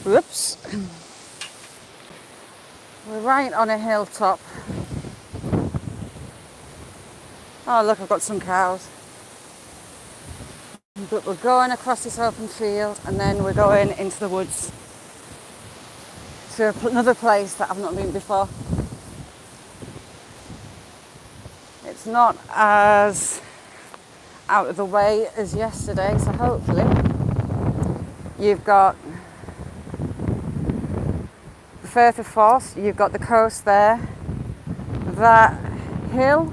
Whoops. We're right on a hilltop. Oh look, I've got some cows. But we're going across this open field and then we're going into the woods to another place that I've not been before. It's not as out of the way as yesterday, so hopefully you've got the Firth of Forth, you've got the coast there, that hill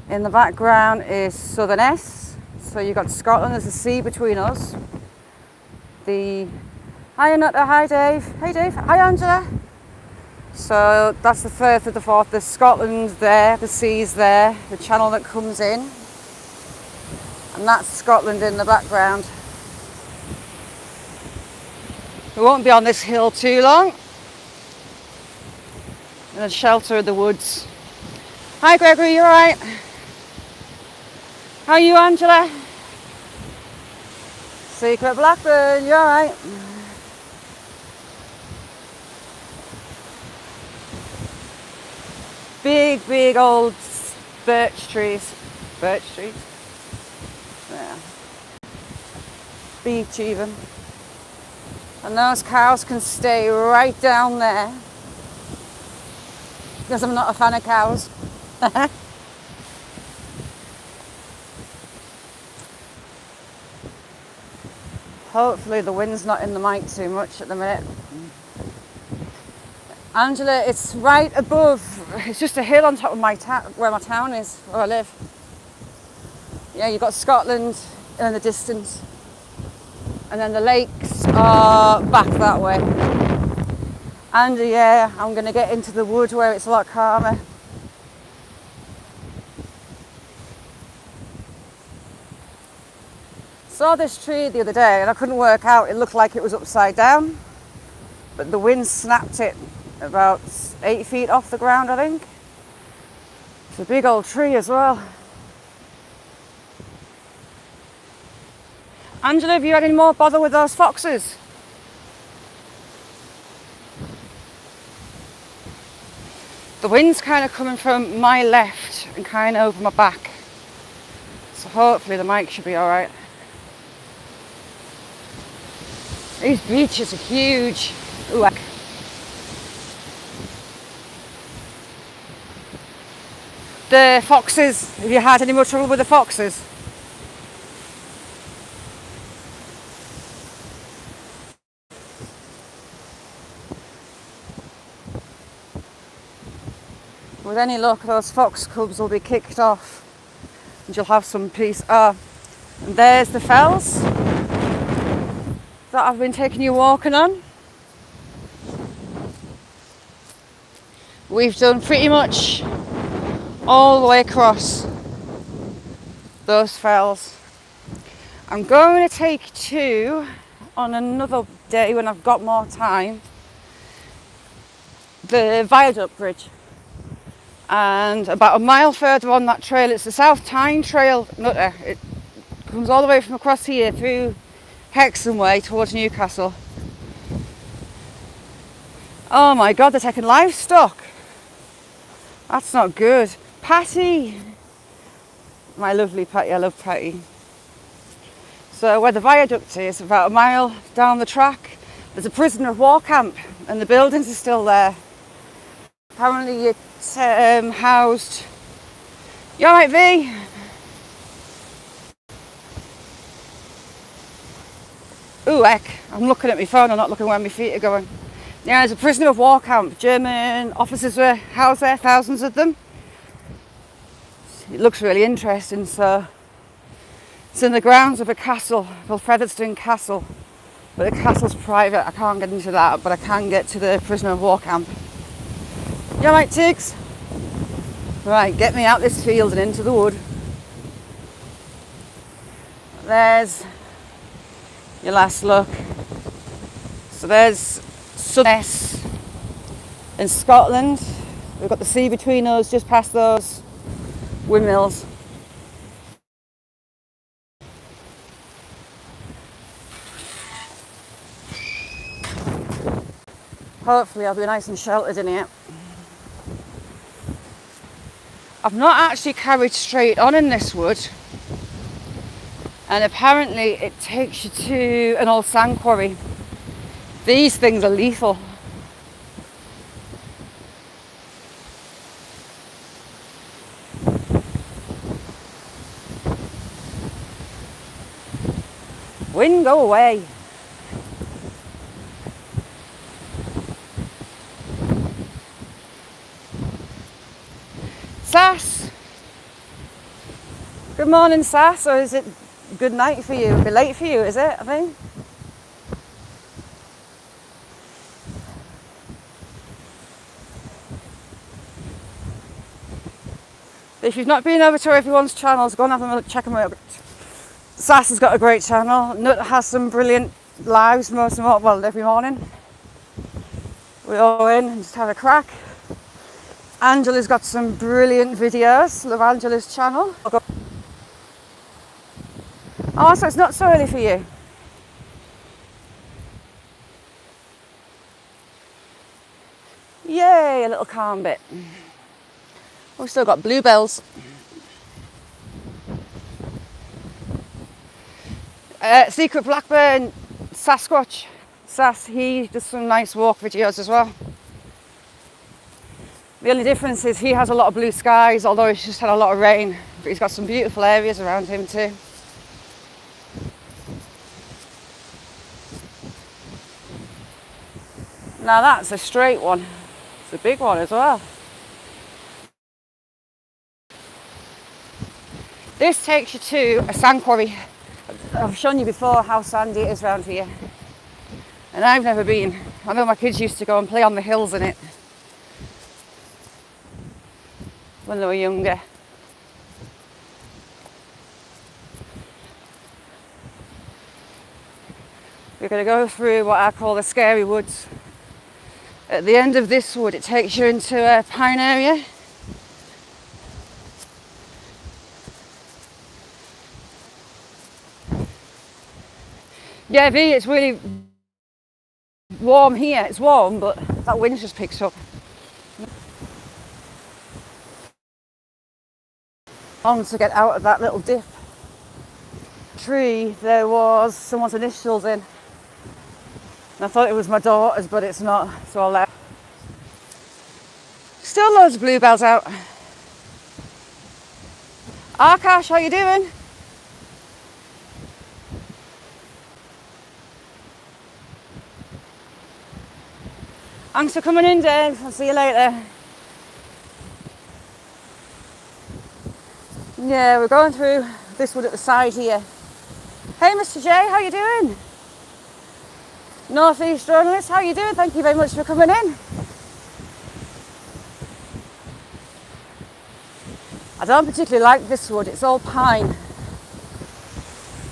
in the background is Southern S, so you've got Scotland, there's the sea between us. Hi Nutter, hi Dave, hey Dave, hi Angela. So that's the Firth of the Forth, there's Scotland there, the sea's there, the channel that comes in, and that's Scotland in the background. We won't be on this hill too long, in the shelter of the woods. Hi Gregory, you alright? How are you Angela? Secret Blackbird, you alright? Big old birch trees. Birch trees? Yeah. Beech even. And those cows can stay right down there. Because I'm not a fan of cows. Hopefully the wind's not in the mic too much at the minute. Angela, it's right above, it's just a hill on top of my where my town is, where I live. Yeah, you've got Scotland in the distance. And then the lakes are back that way. And yeah, I'm going to get into the wood where it's a lot calmer. Saw this tree the other day and I couldn't work out, it looked like it was upside down. But the wind snapped it about 8 feet off the ground, I think. It's a big old tree as well. Angela, have you had any more bother with those foxes? The wind's kind of coming from my left and kind of over my back. So hopefully the mic should be alright. These beeches are huge. Ooh, the foxes, have you had any more trouble with the foxes? With any luck, those fox cubs will be kicked off and you'll have some peace. And there's the fells that I've been taking you walking on. We've done pretty much all the way across those fells. I'm going to take you on another day when I've got more time, the viaduct bridge. And about a mile further on that trail, it's the South Tyne Trail, Nutter. It comes all the way from across here through Hexham Way towards Newcastle. Oh my God, they're taking livestock. That's not good. Patty. My lovely Patty, I love Patty. So where the viaduct is, about a mile down the track, there's a prisoner of war camp and the buildings are still there. Apparently it's housed... You alright, V? Ooh, heck, I'm looking at my phone, I'm not looking where my feet are going. Yeah, there's a prisoner of war camp. German officers were housed there, thousands of them. It looks really interesting, so... It's in the grounds of a castle called Featherstone Castle. But the castle's private, I can't get into that, but I can get to the prisoner of war camp. You alright, Tiggs? Right, get me out this field and into the wood. There's your last look. So there's Southern in Scotland. We've got the sea between us, just past those windmills. Hopefully I'll be nice and sheltered in here. I've not actually carried straight on in this wood, and apparently it takes you to an old sand quarry. These things are lethal. Wind, go away. Sass. Good morning, Sass, or is it good night for you? It'll be late for you, is it, I think? If you've not been over to everyone's channels, go and have a look, check them out. Sass has got a great channel. Nut has some brilliant lives every morning. We all go in and just have a crack. Angela's got some brilliant videos. Love Angela's channel. Oh, so it's not so early for you. Yay, a little calm bit. We've still got bluebells. Secret Blackbird, Sasquatch, Sass, he does some nice walk videos as well. The only difference is he has a lot of blue skies, although he's just had a lot of rain, but he's got some beautiful areas around him too. Now that's a straight one. It's a big one as well. This takes you to a sand quarry. I've shown you before how sandy it is around here, and I've never been. I know my kids used to go and play on the hills in it when they were younger. We're going to go through what I call the scary woods. At the end of this wood, it takes you into a pine area. Yeah, V, it's really warm here. It's warm, but that wind just picks up. On to get out of that little dip. Tree, there was someone's initials in. I thought it was my daughter's, but it's not, so I left. Still loads of bluebells out. Akash, how you doing? Thanks for coming in, Dave. I'll see you later. Yeah, we're going through this wood at the side here. Hey, Mr. J, how you doing? Northeast journalist, how you doing? Thank you very much for coming in. I don't particularly like this wood. It's all pine.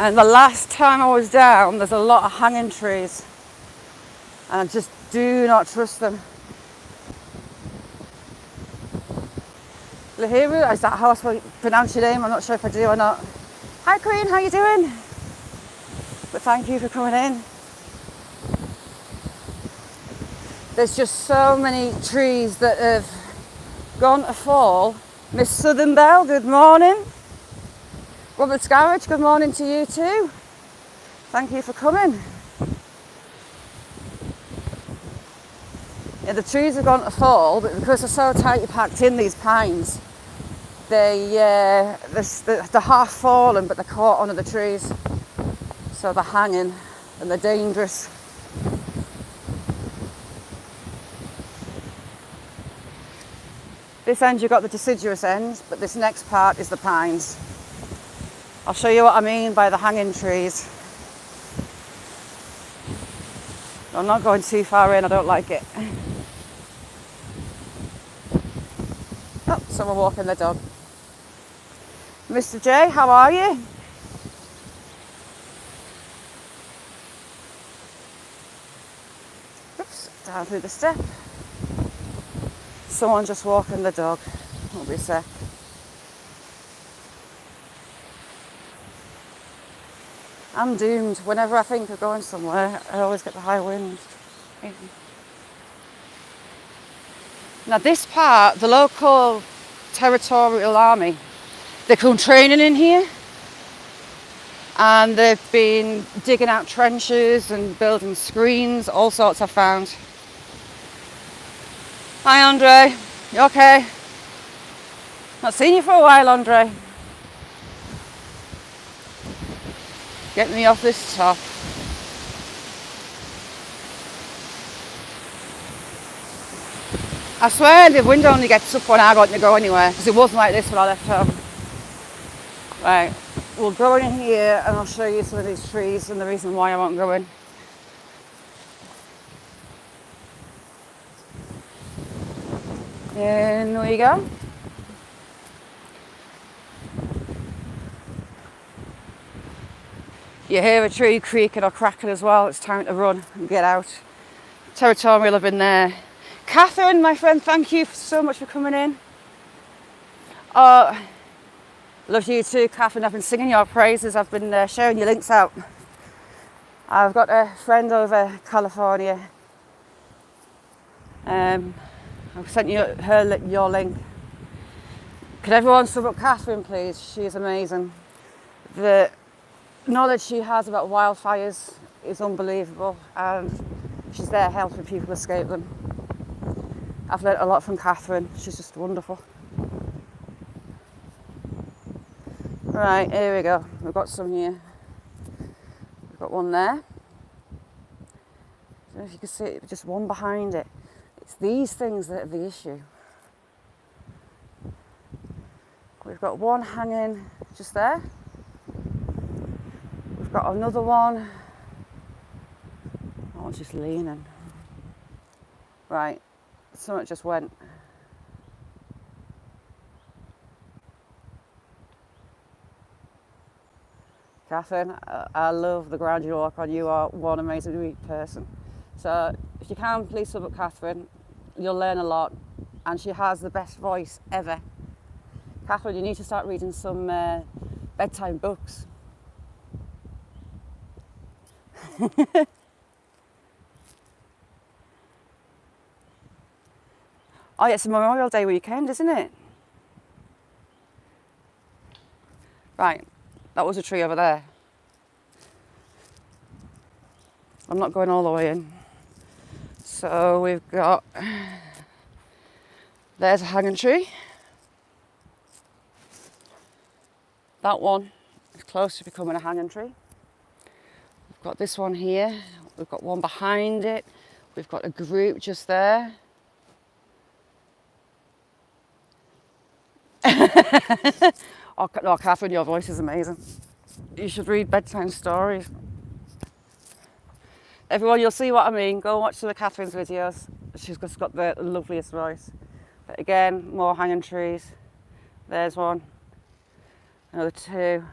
And the last time I was down, there's a lot of hanging trees. And I just do not trust them. Lahiru, is that how I pronounce your name? I'm not sure if I do or not. Hi Queen, how you doing? But thank you for coming in. There's just so many trees that have gone to fall. Miss Southern Belle, good morning. Robert's Garage, good morning to you too. Thank you for coming. Yeah, the trees have gone to fall, but because they're so tightly packed in, these pines, they're half fallen, but they're caught under the trees. So they're hanging and they're dangerous. This end you've got the deciduous end, but this next part is the pines. I'll show you what I mean by the hanging trees. I'm not going too far in, I don't like it. Oh, someone walking their dog. Mr. J, how are you? Oops, down through the step. Someone just walking the dog. Won't be a sec. I'm doomed. Whenever I think of going somewhere, I always get the high wind. Now this part, the local Territorial Army, they come training in here, and they've been digging out trenches and building screens, all sorts I've found. Hi Andre, you okay? Not seen you for a while, Andre. Get me off this top. I swear the wind only gets up when I got to go anywhere, because it wasn't like this when I left home. Right, we'll go in here and I'll show you some of these trees and the reason why I won't go in. In we go. You hear a tree creaking or cracking as well, it's time to run and get out. Territorial have been there. Katherine, my friend, thank you so much for coming in. Oh, love you too, Katherine. I've been singing your praises. I've been sharing your links out. I've got a friend over California. I've sent you your link. Could everyone sub up Katherine, please? She's amazing. The knowledge she has about wildfires is unbelievable, and she's there helping people escape them. I've learnt a lot from Katherine. She's just wonderful. Right, here we go. We've got some here. We've got one there. I don't know if you can see it, just one behind it. It's these things that are the issue. We've got one hanging just there. We've got another one. That one's just leaning. Right, something just went. Katherine, I love the ground you walk on. You are one amazing person. So if you can, please sub up Katherine. You'll learn a lot, and she has the best voice ever. Katherine, you need to start reading some bedtime books. Oh, yeah, it's a Memorial Day weekend, isn't it? Right, that was a tree over there. I'm not going all the way in. So we've got, there's a hanging tree. That one is close to becoming a hanging tree. We've got this one here. We've got one behind it. We've got a group just there. Oh, Katherine, your voice is amazing. You should read bedtime stories. Everyone, you'll see what I mean. Go and watch some of Katherine's videos. She's just got the loveliest voice. But again, more hanging trees. There's one. Another two.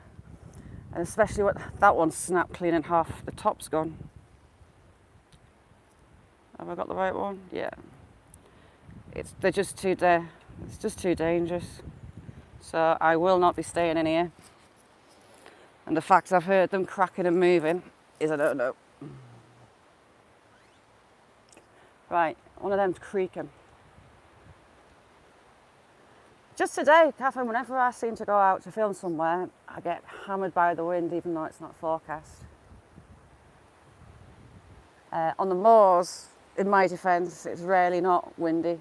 And especially that one's snapped clean in half. The top's gone. Have I got the right one? Yeah. It's just too dangerous. So I will not be staying in here. And the fact I've heard them cracking and moving is I don't know. Right, one of them's creaking. Just today, Katherine, whenever I seem to go out to film somewhere, I get hammered by the wind even though it's not forecast. On the moors, in my defence, it's rarely not windy.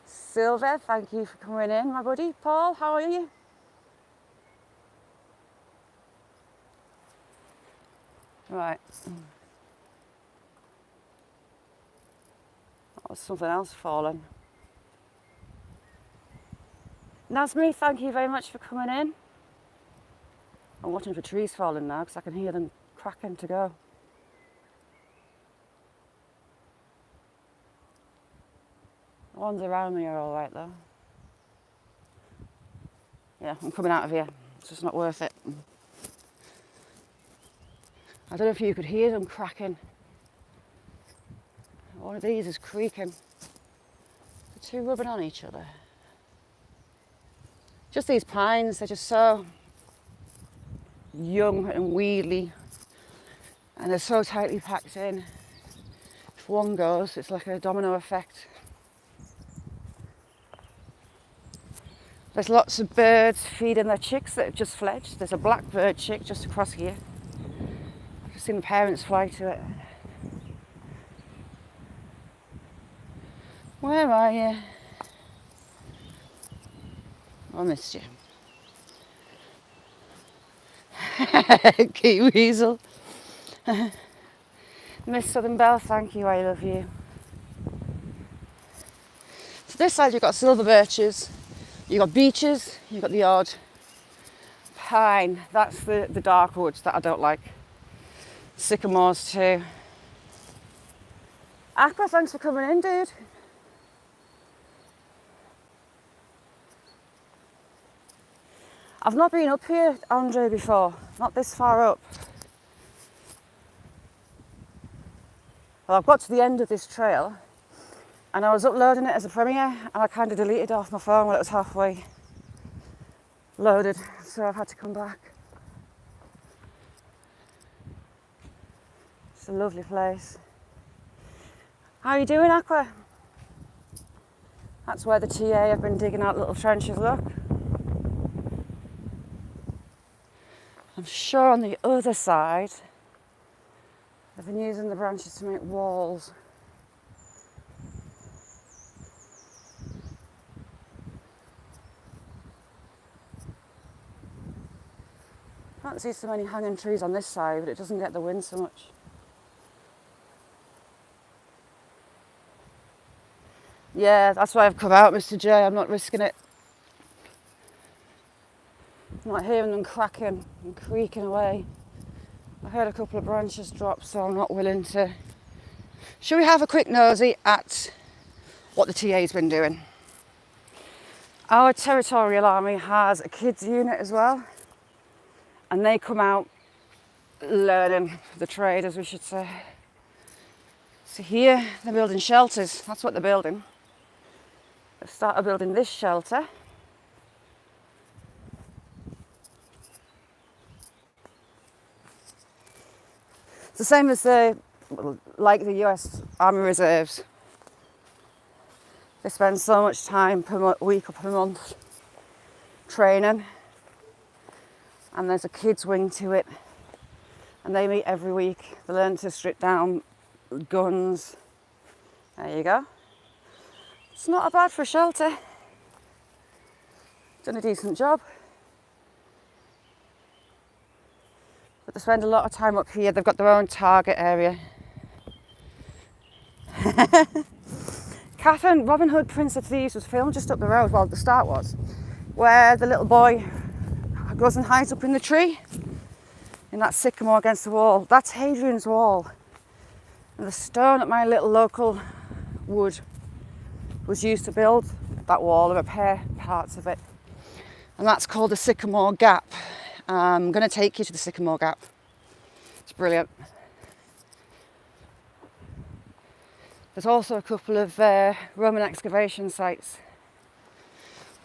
Sylvia, thank you for coming in, my buddy. Paul, how are you? Right. That was something else falling. Nazmi, thank you very much for coming in. I'm watching for trees falling now because I can hear them cracking to go. The ones around me are all right though. Yeah, I'm coming out of here. It's just not worth it. I don't know if you could hear them cracking. One of these is creaking. The two rubbing on each other. Just these pines, they're just so young and weedly, and they're so tightly packed in. If one goes, it's like a domino effect. There's lots of birds feeding their chicks that have just fledged. There's a blackbird chick just across here. I've just seen the parents fly to it. Where are you? I missed you. Key weasel. Miss Southern Belle, thank you, I love you. So this side you've got silver birches, you've got beeches, you've got the odd pine. That's the dark woods that I don't like. Sycamores too. Aqua, thanks for coming in, dude. I've not been up here, Andre, before. Not this far up. Well, I've got to the end of this trail and I was uploading it as a premiere and I kind of deleted it off my phone when it was halfway loaded, so I've had to come back. It's a lovely place. How are you doing, Aqua? That's where the TA have been digging out little trenches, look. I'm sure on the other side they've been using the branches to make walls. I can't see so many hanging trees on this side, but it doesn't get the wind so much. Yeah, that's why I've come out, Mr. J. I'm not risking it. I'm not hearing them cracking and creaking away. I heard a couple of branches drop, so I'm not willing to. Shall we have a quick nosy at what the TA's been doing? Our Territorial Army has a kids unit as well, and they come out learning the trade, as we should say. So here they're building shelters. That's what they're building. They started building this shelter. It's the same as like the US Army Reserves. They spend so much time per week or per month training, and there's a kids wing to it, and they meet every week. They learn to strip down guns. There you go. It's not bad for a shelter. Done a decent job. But they spend a lot of time up here. They've got their own target area. Katherine, Robin Hood, Prince of Thieves was filmed just up the road, well, the start was, where the little boy goes and hides up in the tree, in that sycamore against the wall. That's Hadrian's Wall. And the stone at my little local wood was used to build that wall and repair parts of it. And that's called the Sycamore Gap. I'm going to take you to the Sycamore Gap. It's brilliant. There's also a couple of Roman excavation sites.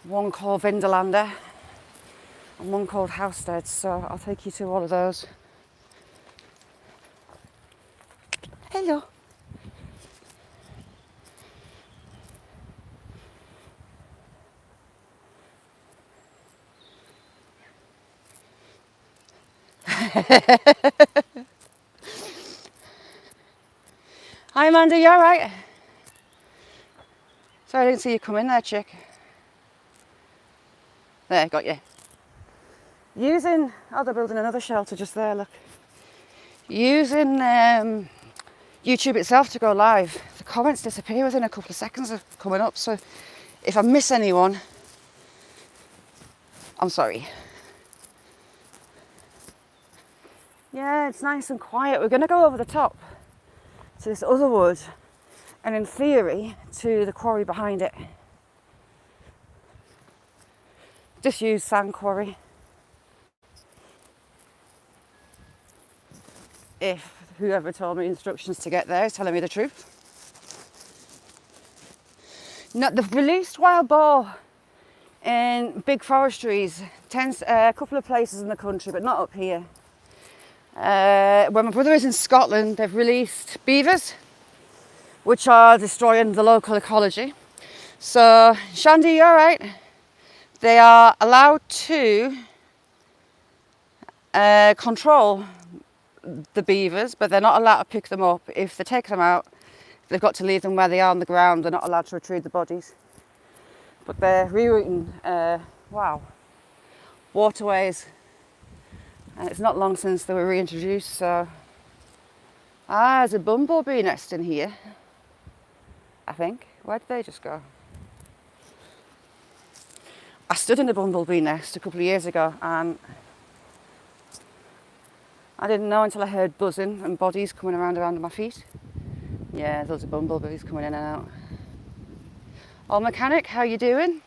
One called Vindelander and one called Housestead, so I'll take you to all of those. Hello. Hi Amanda, you alright? Sorry I didn't see you come in there, chick. There, got you. They're building another shelter just there, look. Using YouTube itself to go live. The comments disappear within a couple of seconds of coming up, so if I miss anyone, I'm sorry. Yeah, it's nice and quiet. We're going to go over the top to this other wood, and in theory to the quarry behind it. Just use sand quarry. If whoever told me instructions to get there is telling me the truth. No, they've released wild boar in big forestries, a couple of places in the country, but not up here. When my brother is in Scotland, they've released beavers, which are destroying the local ecology. So, Shandy, you alright? They are allowed to control the beavers, but they're not allowed to pick them up. If they take them out, they've got to leave them where they are on the ground. They're not allowed to retrieve the bodies. But they're rerouting, waterways. And it's not long since they were reintroduced, so... there's a bumblebee nest in here, I think. Where did they just go? I stood in a bumblebee nest a couple of years ago, and I didn't know until I heard buzzing and bodies coming around under my feet. Yeah, those are bumblebees coming in and out. Old mechanic, how you doing?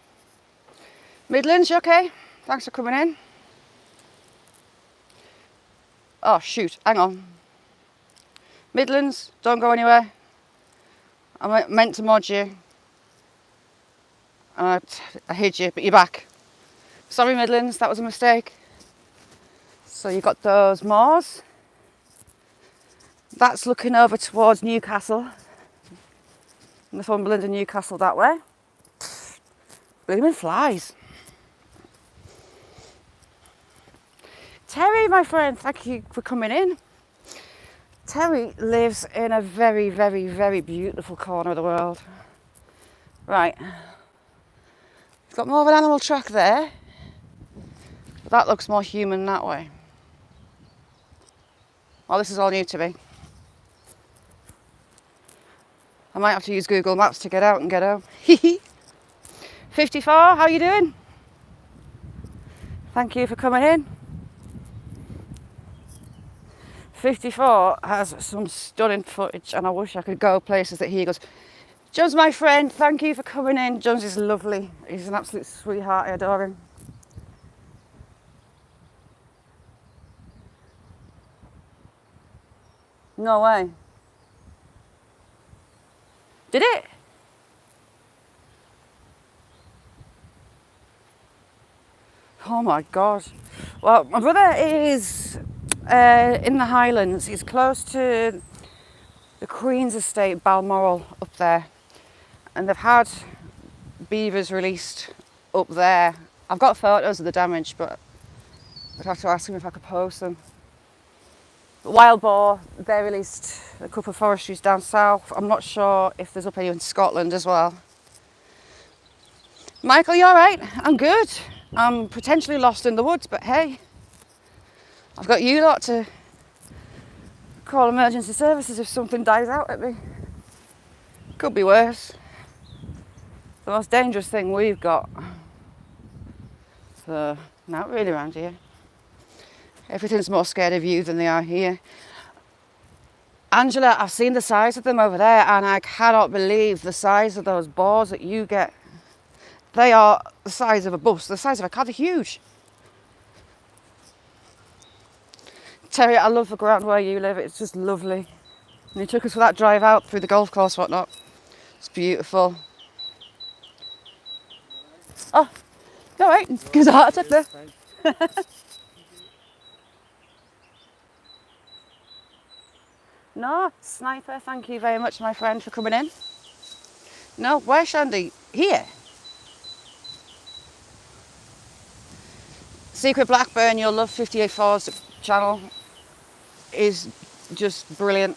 Midlands, you okay? Thanks for coming in. Oh shoot, hang on. Midlands, don't go anywhere. I meant to mod you. I hid you, but you're back. Sorry Midlands, that was a mistake. So you've got those moors. That's looking over towards Newcastle. Northumberland and Newcastle that way. Blooming flies. Terry, my friend, thank you for coming in. Terry lives in a very, very, very beautiful corner of the world. Right. It's got more of an animal track there. But that looks more human that way. Well, this is all new to me. I might have to use Google Maps to get out and get home. 54, how you doing? Thank you for coming in. 54 has some stunning footage, and I wish I could go places that he goes. John's my friend, thank you for coming in. John's is lovely. He's an absolute sweetheart, I adore him. No way. Did it? Oh my God. Well, my brother is in the Highlands. He's close to the Queen's Estate, Balmoral, up there. And they've had beavers released up there. I've got photos of the damage, but I'd have to ask him if I could post them. Wild boar, they released a couple of forestries down south. I'm not sure if there's up any in Scotland as well. Michael, you alright? I'm good. I'm potentially lost in the woods, but hey, I've got you lot to call emergency services if something dies out at me. Could be worse. The most dangerous thing we've got. So, not really around here. Everything's more scared of you than they are here. Angela, I've seen the size of them over there, and I cannot believe the size of those boars that you get. They are the size of a bus, the size of a car. They're huge. Terry, I love the ground where you live. It's just lovely. And you took us for that drive out through the golf course, whatnot. It's beautiful. Oh, all right. Give us a heart attack there. No, Sniper, thank you very much, my friend, for coming in. No, where's Shandy? Here. Secret Blackbird, you'll love 58.4's channel. Is just brilliant.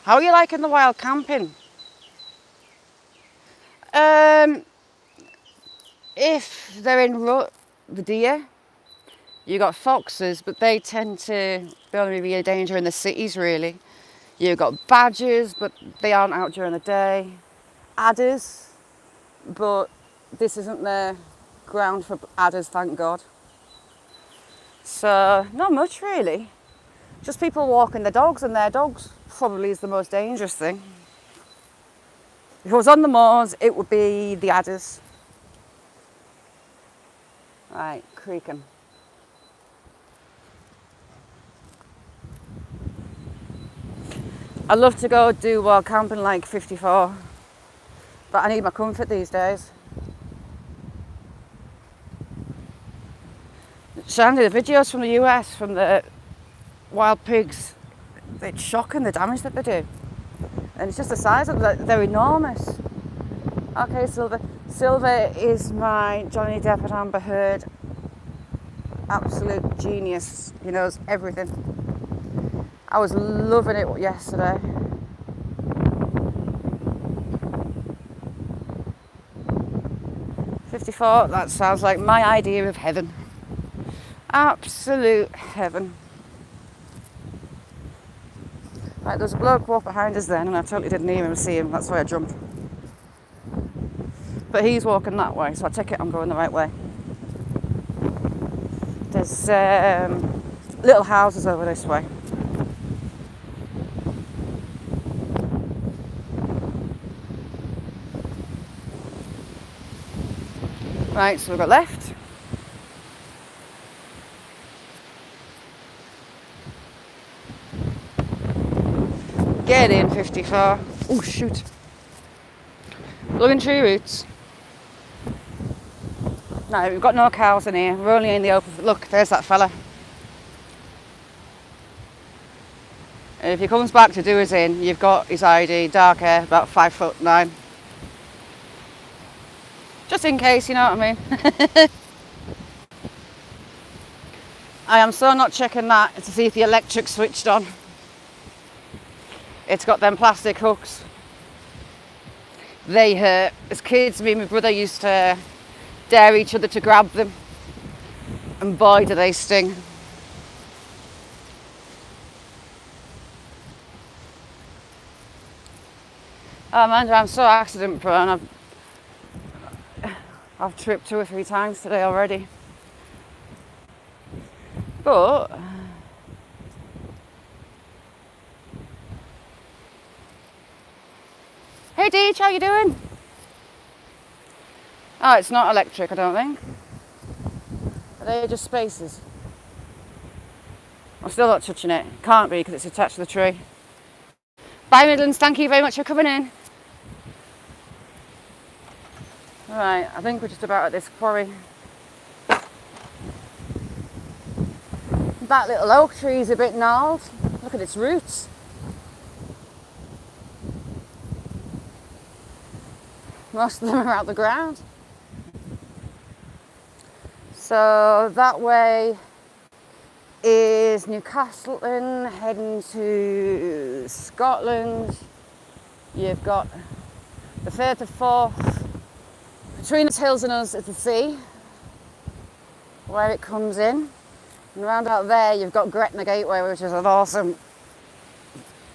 How are you liking the wild camping? If they're in rut, the deer, you got foxes, but they tend to only be a danger in the cities, really. You've got badgers, but they aren't out during the day. Adders, but this isn't their ground for adders, thank God. So, not much really. Just people walking their dogs, and their dogs probably is the most dangerous thing. If it was on the moors, it would be the adders. Right, creaking. I'd love to go do wild camping like 54, but I need my comfort these days. Shandy, the videos from the US, from the wild pigs, it's shocking the damage that they do. And it's just the size of them, they're enormous. Okay, Silver. Silver is my Johnny Depp and Amber Heard absolute genius. He knows everything. I was loving it yesterday. $54, that sounds like my idea of heaven. Absolute heaven. Right, there's a bloke walk behind us then and I totally didn't even see him, that's why I jumped. But he's walking that way, so I take it I'm going the right way. There's little houses over this way. Right, so we've got left. Get in, 54. Oh, shoot. Looking tree roots. No, we've got no cows in here. We're only in the open. Look, there's that fella. If he comes back to do us in, you've got his ID, dark hair, about 5'9". Just in case, you know what I mean? I am so not checking that to see if the electric's switched on. It's got them plastic hooks. They hurt. As kids, me and my brother used to dare each other to grab them. And boy, do they sting. Oh man, I'm so accident prone. I've tripped 2 or 3 times today already. But hey Deej, how you doing? Oh, it's not electric, I don't think. Are they just spaces? I'm still not touching it. Can't be because it's attached to the tree. Bye Midlands, thank you very much for coming in. Right, I think we're just about at this quarry. That little oak tree is a bit gnarled. Look at its roots. Most of them are out the ground. So that way is Newcastle, heading to Scotland. You've got the Firth of Forth. Between the hills and us is the sea, where it comes in. And around out there you've got Gretna Gateway, which is an awesome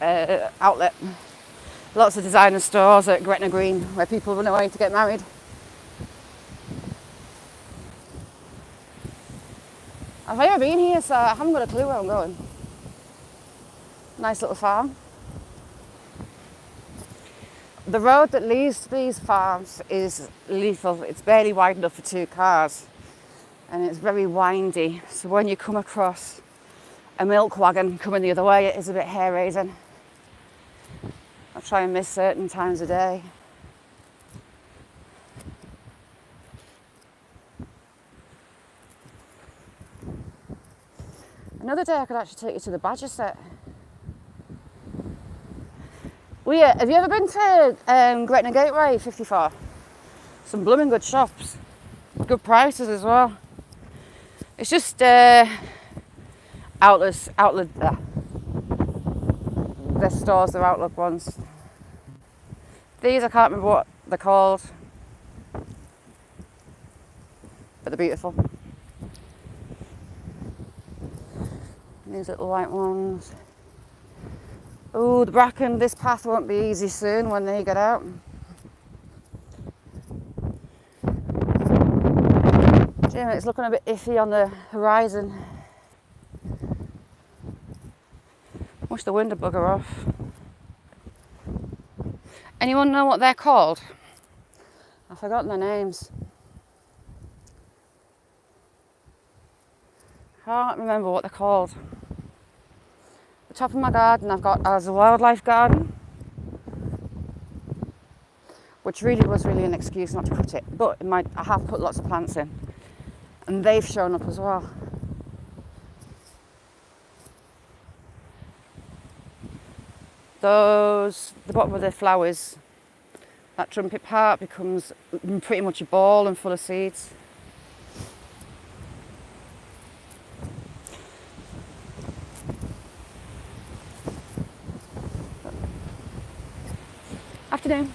outlet. Lots of designer stores at Gretna Green where people run away to get married. I've never been here, so I haven't got a clue where I'm going. Nice little farm. The road that leads to these farms is lethal. It's barely wide enough for 2 cars. And it's very windy. So when you come across a milk wagon coming the other way, it is a bit hair-raising. I try and miss certain times of day. Another day I could actually take you to the Badger set. Well, yeah, have you ever been to Gretna Gateway 54? Some blooming good shops. Good prices as well. It's just outlet. Their stores, their outlook ones. These I can't remember what they're called, but they're beautiful. And these little white ones. Oh, the bracken. This path won't be easy soon when they get out. Jim, it's looking a bit iffy on the horizon. Wish the wind would bugger off. Anyone know what they're called? I've forgotten their names. Can't remember what they're called. The top of my garden I've got as a wildlife garden, which really was an excuse not to cut it, but I have put lots of plants in and they've shown up as well. Those, the bottom of the flowers, that trumpet part becomes pretty much a ball and full of seeds. Afternoon.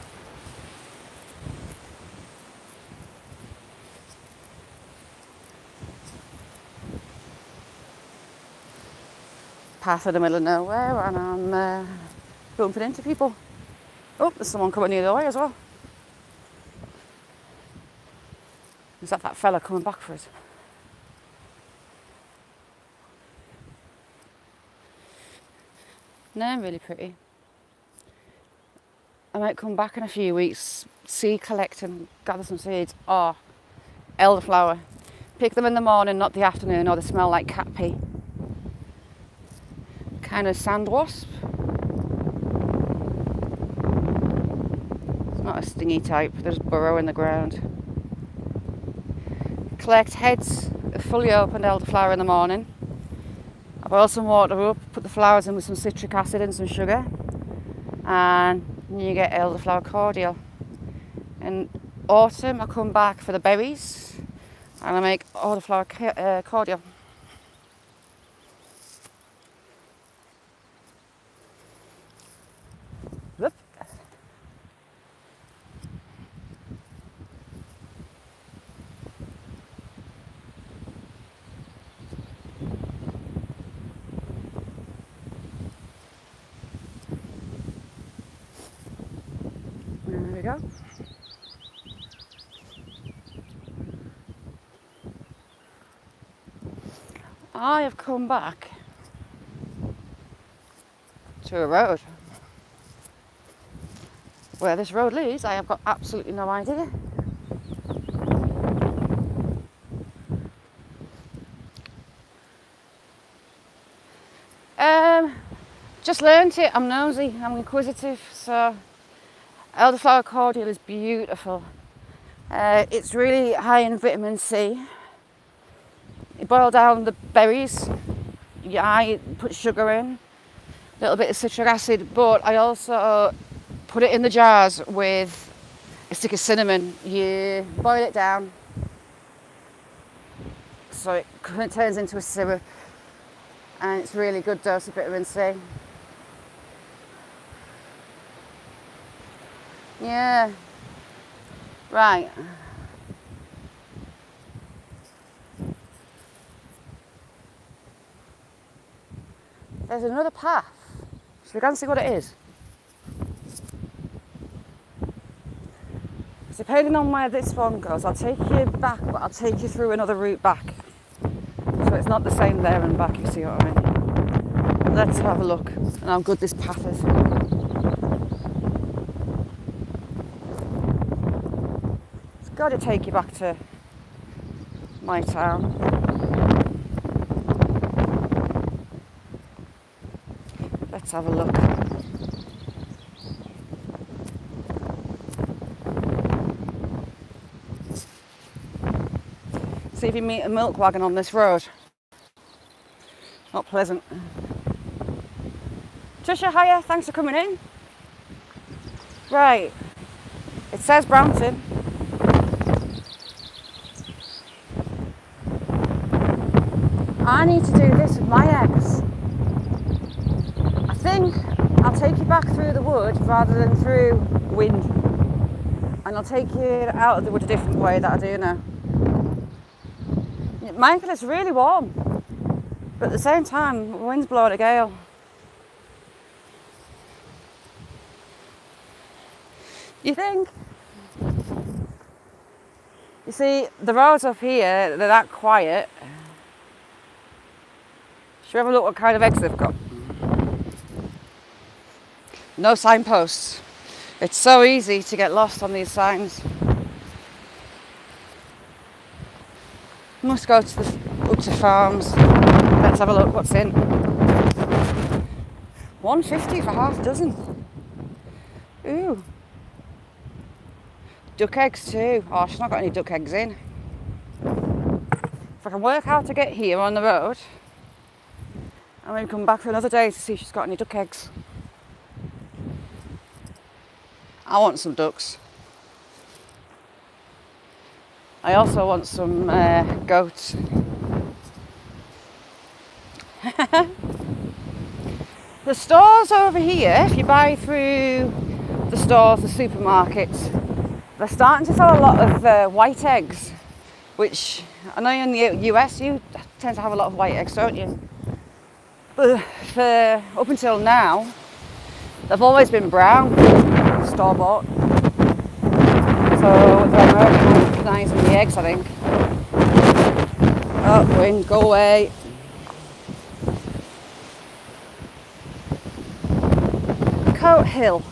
Path in the middle of nowhere, and I'm bumping into people. Oh, there's someone coming the other way as well. Is that fella coming back for us? No, really pretty. I might come back in a few weeks, seed collect and gather some seeds. Oh, elderflower. Pick them in the morning, not the afternoon, or they smell like cat pee. Kind of sand wasp. It's not a stingy type, they just burrow in the ground. Collect heads of fully opened elderflower in the morning. I boil some water up, put the flowers in with some citric acid and some sugar, and you get elderflower cordial. In autumn I come back for the berries and I make elderflower cordial. Whoop. There we go. I have come back to a road. Where this road leads, I have got absolutely no idea. Just learnt it. I'm nosy, I'm inquisitive, so elderflower cordial is beautiful. It's really high in vitamin C. You boil down the berries, I put sugar in, a little bit of citric acid, but I also put it in the jars with a stick of cinnamon. You boil it down so it turns into a syrup, and it's really good dose of vitamin C. Yeah, right. There's another path. Should we go and see what it is? Depending on where this one goes, I'll take you back, but I'll take you through another route back. So it's not the same there and back, you see what I mean? Let's have a look and how good this path is. It's got to take you back to my town. Let's have a look. See if you meet a milk wagon on this road. Not pleasant. Trisha, hiya, thanks for coming in. Right, it says Brampton. I need to do this with my eggs. I think I'll take you back through the wood rather than through wind. And I'll take you out of the wood a different way that I do now. Michael, it's really warm, but at the same time, the wind's blowing a gale. You think? You see, the roads up here, they're that quiet. Should we have a look what kind of eggs they've got? No signposts. It's so easy to get lost on these signs. Must go to up to farms. Let's have a look what's in. $1.50 for half a dozen. Ooh. Duck eggs too. Oh, she's not got any duck eggs in. If I can work out to get here on the road, and maybe come back for another day to see if she's got any duck eggs. I want some ducks. I also want some goats. The stores over here, if you buy through the stores, the supermarkets, they're starting to sell a lot of white eggs, which I know in the US you tend to have a lot of white eggs, don't you? But up until now, they've always been brown, store-bought. So they're Americanising the eggs, I think. Oh, wind, go away. Coat Hill.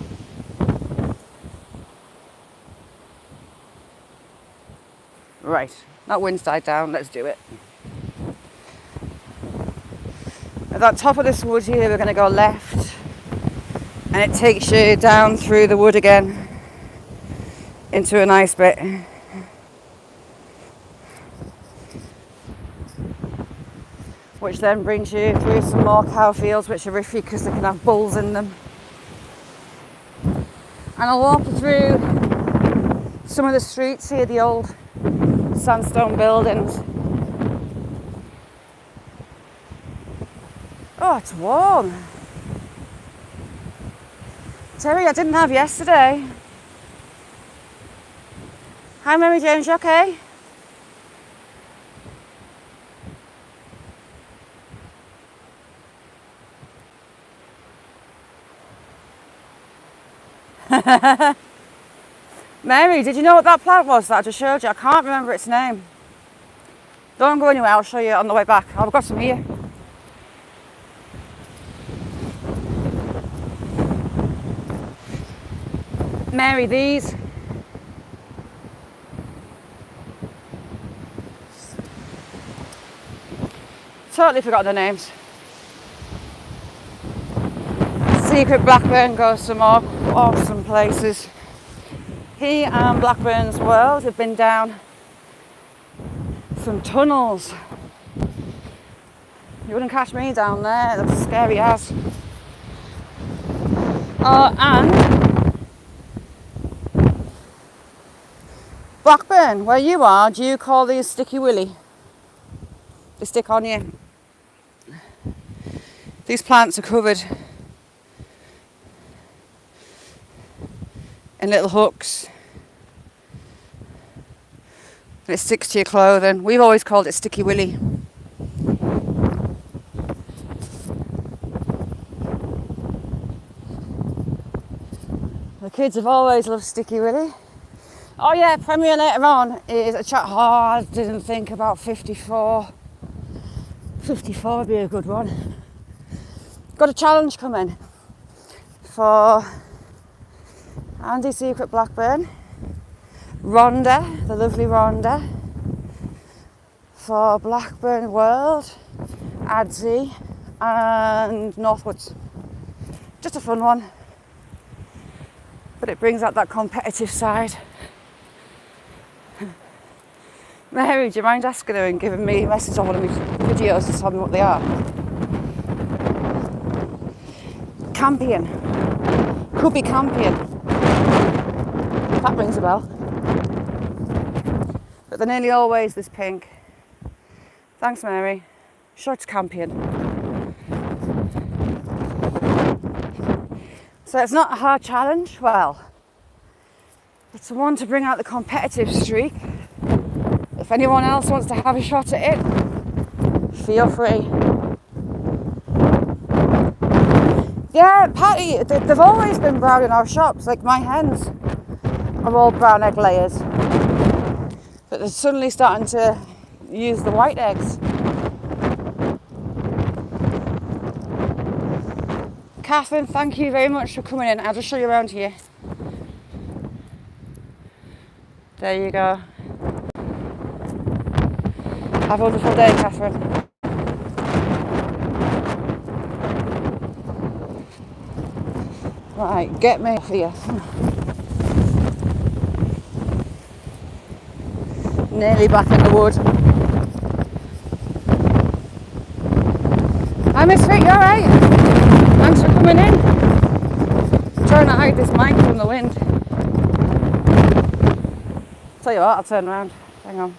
Right, that wind's died down, let's do it. At the top of this wood here, we're going to go left, and it takes you down through the wood again into a nice bit. Which then brings you through some more cow fields, which are iffy because they can have bulls in them. And I'll walk you through some of the streets here, the old sandstone buildings. Oh, it's warm. Terry, I didn't have yesterday. Hi, Mary James, you okay? Mary, did you know what that plant was that I just showed you? I can't remember its name. Don't go anywhere, I'll show you on the way back. I've got some here. Mary, these. Totally forgot the names. Secret Blackbird goes some more awesome places. He and Blackbird's World have been down some tunnels. You wouldn't catch me down there, that's scary as. Oh, and Blackburn, where you are, do you call these sticky willy? They stick on you. These plants are covered in little hooks. And it sticks to your clothing. We've always called it sticky willy. The kids have always loved sticky willy. Oh yeah, premiere later on is a chat. Oh, I didn't think about 54. 54 would be a good one. Got a challenge coming for Andy Secret Blackburn, Rhonda, the lovely Rhonda, for Blackburn World, Adsy and Northwoods. Just a fun one, but it brings out that competitive side. Mary, do you mind asking her and giving me a message on one of my videos to tell me what they are? Campion. Could be Campion. That rings a bell. But they're nearly always this pink. Thanks, Mary. Sure, it's Campion. So it's not a hard challenge. Well, it's one to bring out the competitive streak. If anyone else wants to have a shot at it, feel free. Yeah, Patty, they've always been brown in our shops. Like my hens are all brown egg layers. But they're suddenly starting to use the white eggs. Katherine, thank you very much for coming in. I'll just show you around here. There you go. Have a wonderful day, Katherine. Right, get me off here. Nearly back in the wood. Hi, Miss Rick, you alright? Thanks for coming in. I'm trying to hide this mic from the wind. Tell you what, I'll turn around. Hang on.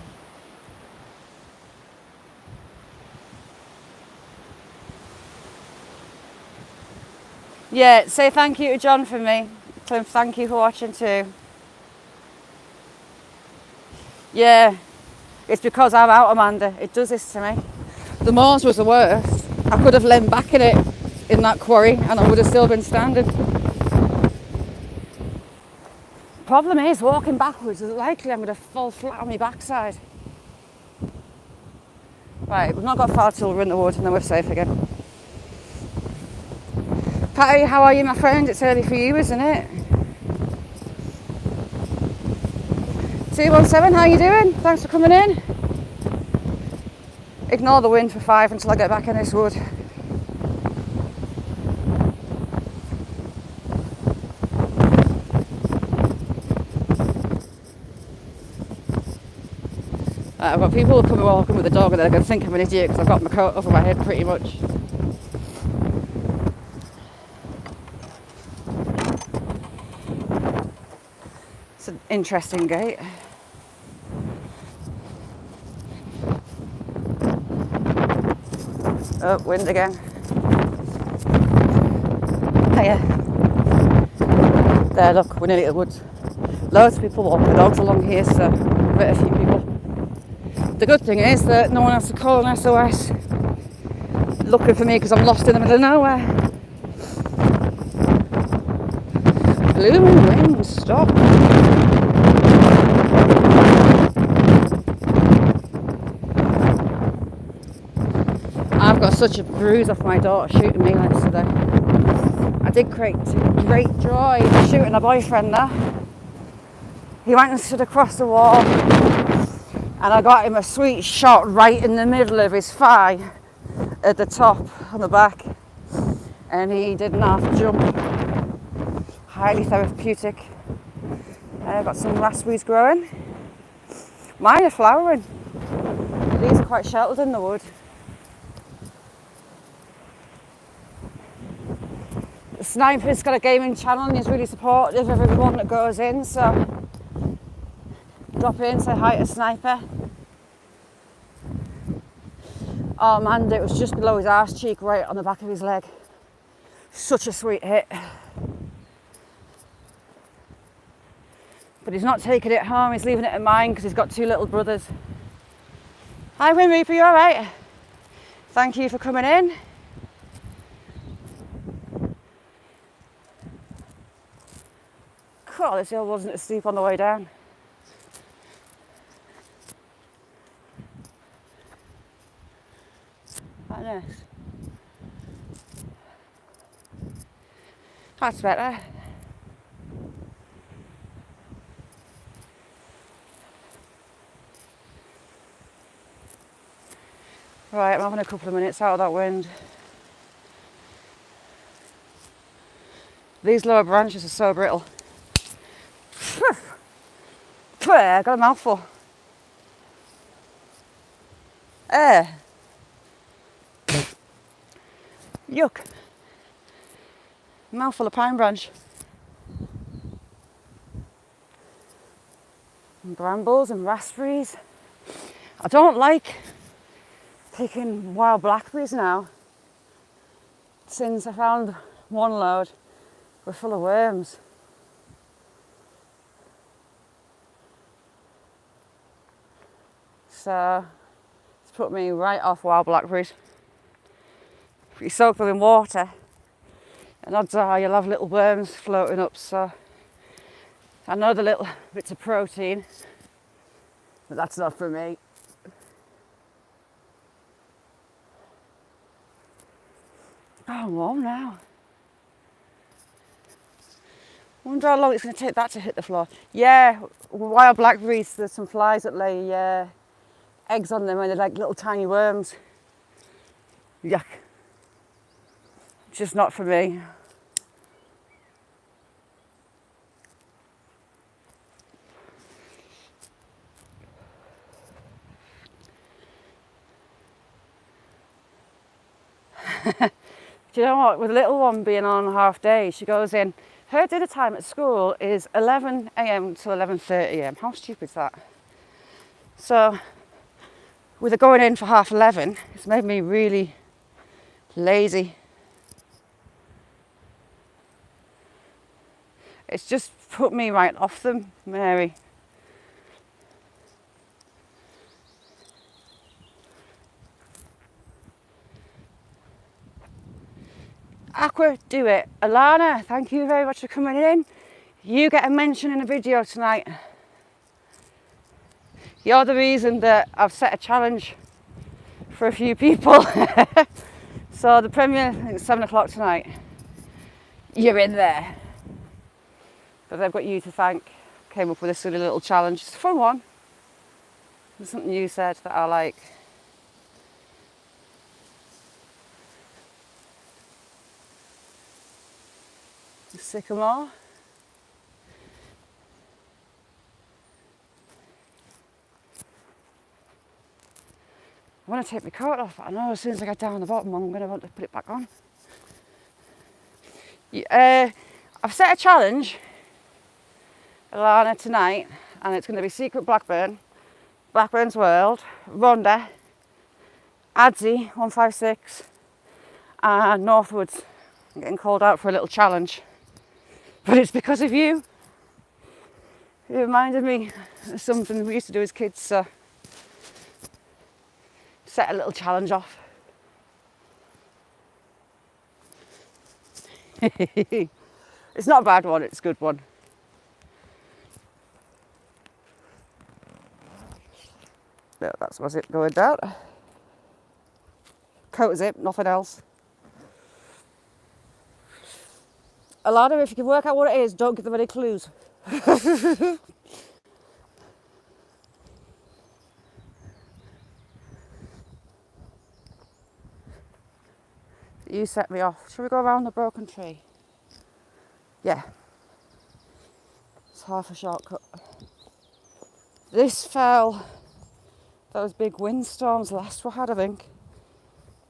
Yeah, say thank you to John for me. Tell him thank you for watching too. Yeah, it's because I'm out, Amanda. It does this to me. The moors was the worst. I could have leaned back in it, in that quarry, and I would have still been standing. Problem is, walking backwards is likely I'm going to fall flat on my backside. Right, we've not got far till we're in the wood and then we're safe again. Patty, how are you, my friend? It's early for you, isn't it? 217, how you doing? Thanks for coming in. Ignore the wind for 5 until I get back in this wood. I've got people coming walking with the dog and they're going to think I'm an idiot because I've got my coat over my head pretty much. It's an interesting gate. Oh, wind again. Hiya. There, look, we're nearly at the woods. Loads of people walk the dogs along here, so a bit a few people. The good thing is that no one has to call an SOS looking for me because I'm lost in the middle of nowhere. Blooming wind, stop. I've got such a bruise off my daughter shooting me yesterday. I did great joy shooting a boyfriend there. He went and stood across the wall and I got him a sweet shot right in the middle of his thigh at the top on the back, and he didn't have to jump. Highly therapeutic. I've got some raspberries growing. Mine are flowering. These are quite sheltered in the wood. The Sniper's got a gaming channel and he's really supportive of everyone that goes in, so drop in, say hi to Sniper. Oh man, it was just below his arse cheek, right on the back of his leg. Such a sweet hit. But he's not taking it home, he's leaving it at mine because he's got 2 little brothers. Hi Wim Reaper, you alright? Thank you for coming in. Cool, this hill wasn't as steep on the way down. Quite nice. That's better. Right, I'm having a couple of minutes out of that wind. These lower branches are so brittle. I got a mouthful. Yuck. Mouthful of pine branch. And brambles and raspberries. I don't like picking wild blackberries now. Since I found one load, we're full of worms. So it's put me right off wild blackberries. If you soak them in water, and odds are you'll have little worms floating up, so I know the little bits of protein, but that's not for me. Oh, I'm warm now. I wonder how long it's going to take that to hit the floor. Yeah, wild blackberries, there's some flies that lay eggs on them and they're like little tiny worms. Yuck. Just not for me. Do you know what, with the little one being on a half day, she goes in, her dinner time at school is 11 a.m. to 11:30 a.m. How stupid is that? So with it going in for 11:30, it's made me really lazy. It's just put me right off them, Mary. Aqua, do it. Alana, thank you very much for coming in. You get a mention in a video tonight. You're the reason that I've set a challenge for a few people. So the premiere, I think it's 7 o'clock tonight. You're in there. But I've got you to thank. Came up with this silly little challenge. It's a fun one. There's something you said that I like. The sycamore. I want to take my coat off, but I know as soon as I get down the bottom I'm going to want to put it back on. I've set a challenge, Alana, tonight, and it's going to be Secret Blackbird, Blackbird's World, Rhonda, Adzi 156 and Northwoods. I'm getting called out for a little challenge, but it's because of you. It reminded me of something we used to do as kids, so set a little challenge off. It's not a bad one, it's a good one. No, that's my zip going down. Coat zip, nothing else. Alana, if you can work out what it is, don't give them any clues. You set me off. Shall we go around the broken tree? Yeah. It's half a shortcut. This fell. Those big windstorms last we had, I think.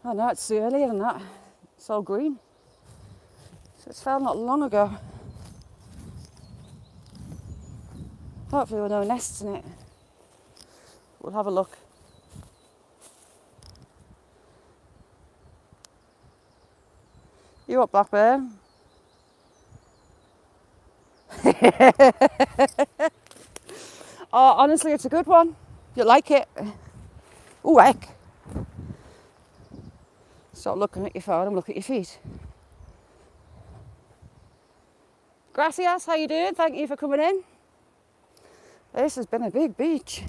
Oh no, it's earlier than that. It's all green. So it's fell not long ago. Hopefully there were no nests in it. We'll have a look. You up, Blackbird? Oh, honestly, it's a good one. You like it? Ooh, heck. Stop looking at your phone and look at your feet. Gracias, how you doing? Thank you for coming in. This has been a big beach.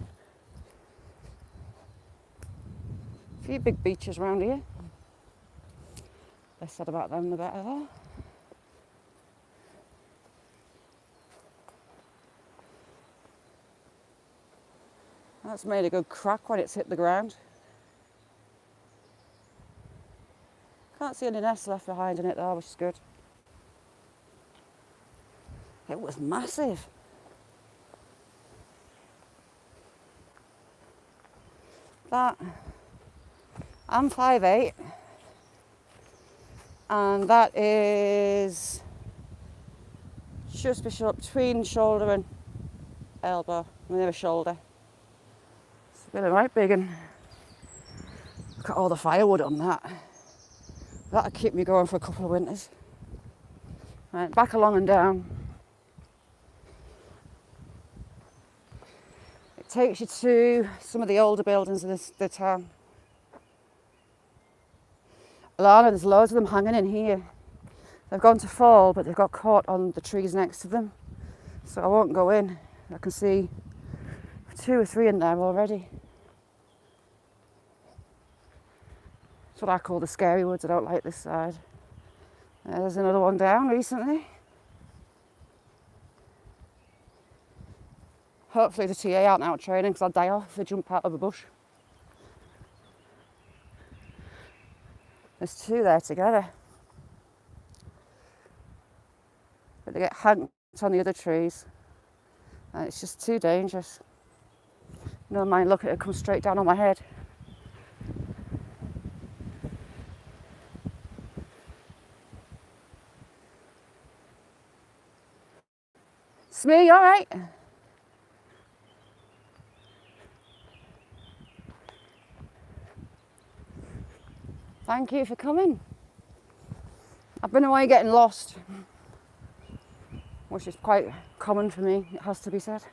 A few big beaches around here. Less said about them, the better though. That's made a good crack when it's hit the ground. Can't see any nests left behind in it though, which is good. It was massive. That, I'm 5'8", and that is just between shoulder and elbow, near the shoulder. It's really right big, and look at all the firewood on that. That'll keep me going for a couple of winters. Right, back along and down. It takes you to some of the older buildings of the town. Alana, there's loads of them hanging in here. They've gone to fall, but they've got caught on the trees next to them. So I won't go in. I can see 2 or 3 in there already. It's what I call the scary woods. I don't like this side. There's another one down recently. Hopefully the TA aren't out training, because I'll die off if they jump out of a bush. There's 2 there together. But they get hanked on the other trees. And it's just too dangerous. No mind, look at it come straight down on my head. Smee, you alright? Thank you for coming. I've been away getting lost, which is quite common for me, it has to be said.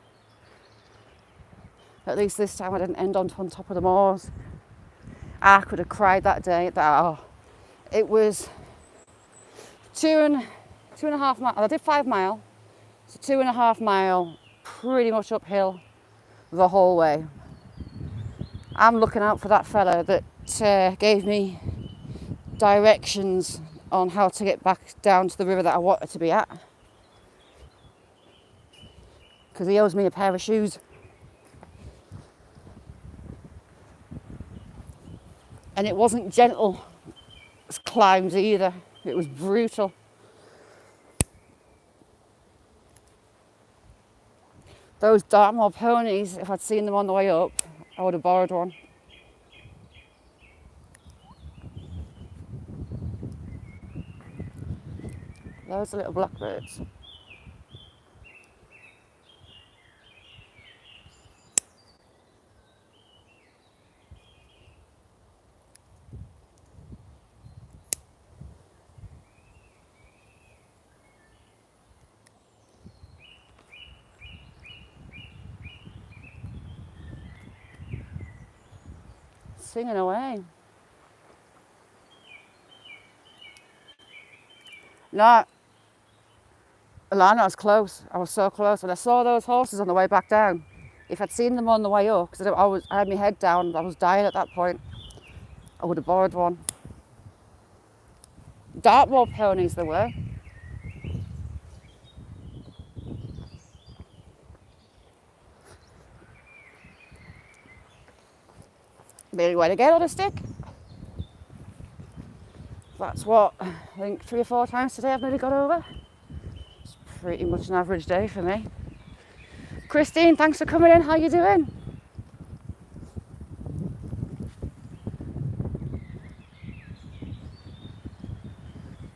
At least this time I didn't end on top of the moors. I could have cried that day. It was two and a half miles. I did 5 mile, so 2.5 mile, pretty much uphill the whole way. I'm looking out for that fella that gave me directions on how to get back down to the river that I wanted to be at, because he owes me a pair of shoes. And it wasn't gentle climbs either, it was brutal. Those Dartmouth ponies, if I'd seen them on the way up, I would have borrowed one. Those are little blackbirds. Singing away. No, Alana was close. I was so close. When I saw those horses on the way back down, if I'd seen them on the way up, because I had my head down, I was dying at that point, I would have borrowed one. Dartmouth ponies there were. Maybe way to get on a stick. That's what, I think 3 or 4 times today I've nearly got over. It's pretty much an average day for me. Christine, thanks for coming in. How you doing?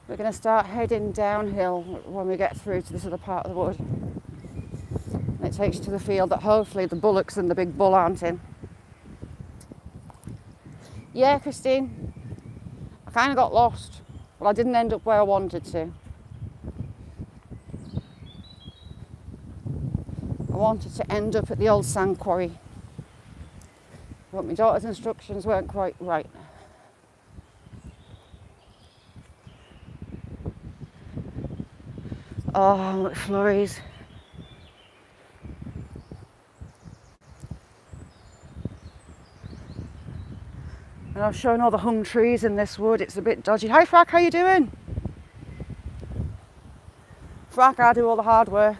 We're going to start heading downhill when we get through to this other part of the wood. And it takes you to the field that hopefully the bullocks and the big bull aren't in. Yeah, Christine, I kind of got lost. Well, I didn't end up where I wanted to. I wanted to end up at the old sand quarry, but my daughter's instructions weren't quite right. Oh, McFlurries. And I was showing all the hung trees in this wood. It's a bit dodgy. Hi, Frack, how you doing? Frack, I do all the hard work.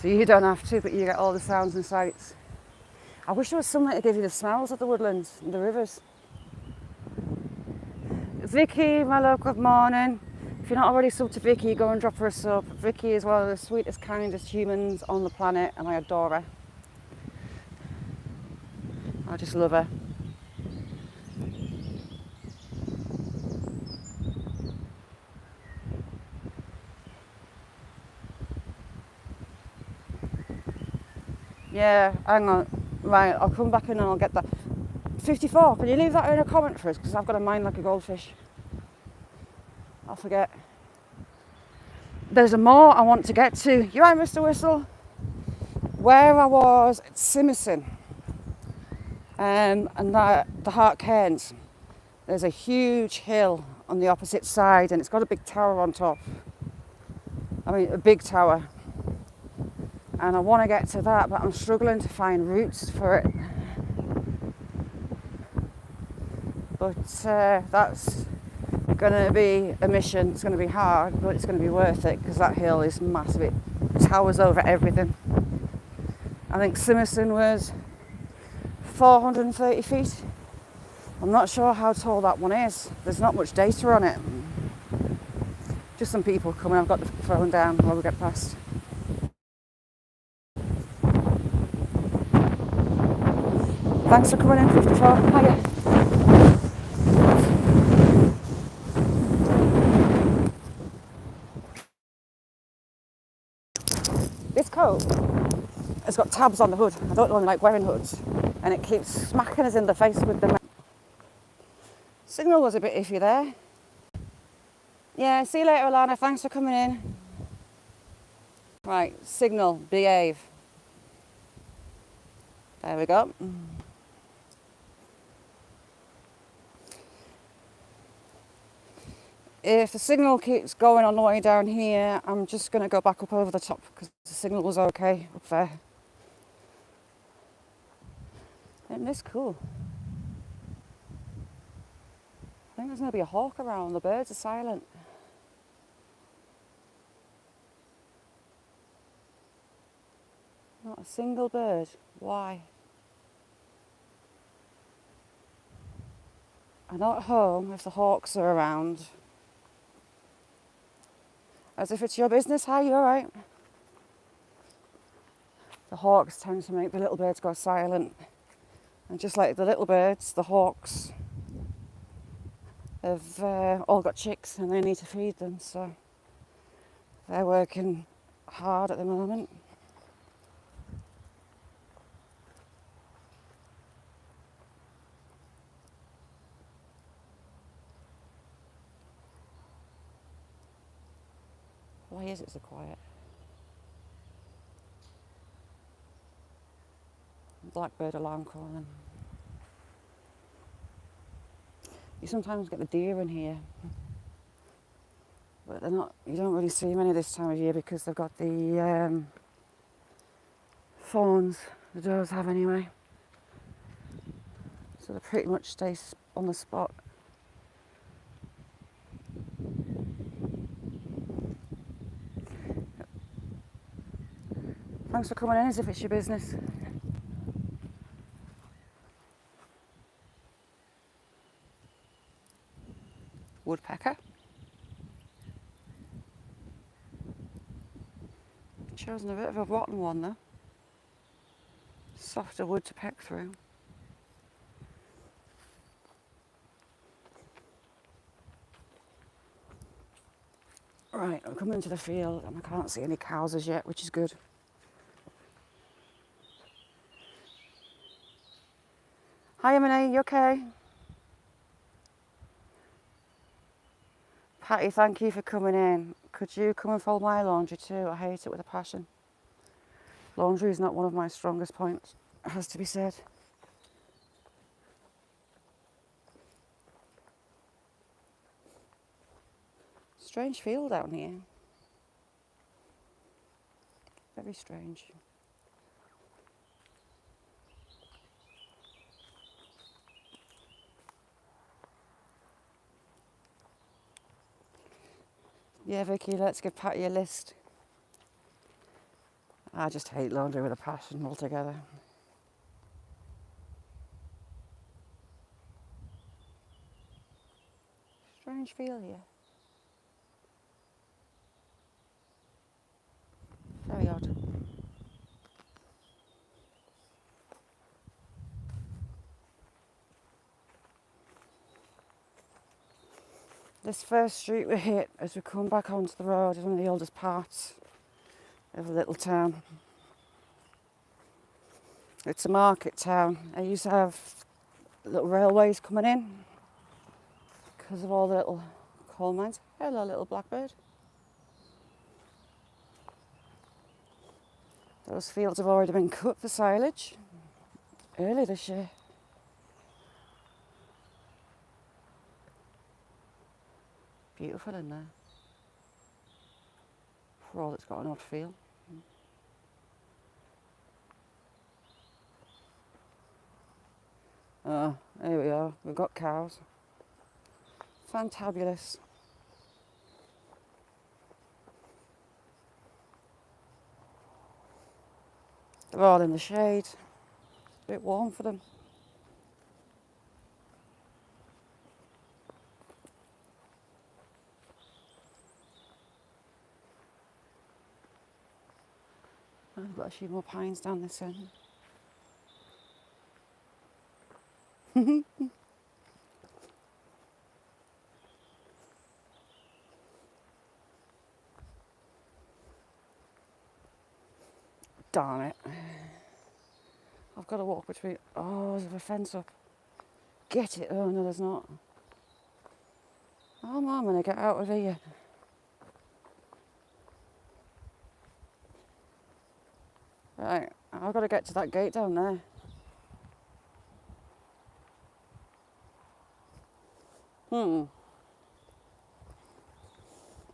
So you don't have to, but you get all the sounds and sights. I wish there was something to give you the smells of the woodlands and the rivers. Vicky, my love, good morning. If you're not already subbed to Vicky, go and drop her a sub. Vicky is one of the sweetest, kindest humans on the planet, and I adore her. I just love her. Yeah, hang on. Right, I'll come back in and I'll get that. 54, can you leave that in a comment for us? Because I've got a mind like a goldfish. I'll forget. There's a more I want to get to. You right, Mr. Whistle? Where I was at Simmerson and the Hart Cairns, there's a huge hill on the opposite side and it's got a big tower on top. I mean, a big tower. And I want to get to that, but I'm struggling to find routes for it. But that's going to be a mission. It's going to be hard, but it's going to be worth it because that hill is massive. It towers over everything. I think Simmerson was 430 feet. I'm not sure how tall that one is. There's not much data on it. Just some people coming. I've got the phone down while we get past. Thanks for coming in, 54. Hiya. This coat has got tabs on the hood. I don't normally like wearing hoods. And it keeps smacking us in the face with them. Signal was a bit iffy there. Yeah, see you later, Alana. Thanks for coming in. Right, signal, behave. There we go. If the signal keeps going on the way down here, I'm just going to go back up over the top because the signal was okay up there. Isn't this cool? I think there's going to be a hawk around. The birds are silent. Not a single bird. Why? I know at home if the hawks are around. As if it's your business. Hi, you alright? The hawks tend to make the little birds go silent. And just like the little birds, the hawks have all got chicks and they need to feed them. So they're working hard at the moment. Why is it so quiet? Blackbird alarm calling. You sometimes get the deer in here, but they're not. You don't really see many this time of year because they've got the phones. The does have anyway, so they pretty much stay on the spot. Thanks for coming in as if it's your business. Woodpecker. Chosen a bit of a rotten one though. Softer wood to peck through. Right, I'm coming to the field and I can't see any cows as yet, which is good. Hi Emily, you okay? Patty, thank you for coming in. Could you come and fold my laundry too? I hate it with a passion. Laundry is not one of my strongest points, it has to be said. Strange field out here. Very strange. Yeah, Vicky, let's give Patty a list. I just hate laundry with a passion altogether. Strange feel here. Very odd. This first street we hit as we come back onto the road is one of the oldest parts of the little town. It's a market town. I used to have little railways coming in because of all the little coal mines. Hello, little blackbird. Those fields have already been cut for silage early this year. Beautiful in there. For all it's got an odd feel. Oh, here we are. We've got cows. Fantabulous. They're all in the shade. It's a bit warm for them. I've got a few more pines down this end. Darn it. I've got to walk between... Oh, there's a fence up. Get it. Oh, no, there's not. Oh, I'm going to get out of here. Right, I've got to get to that gate down there.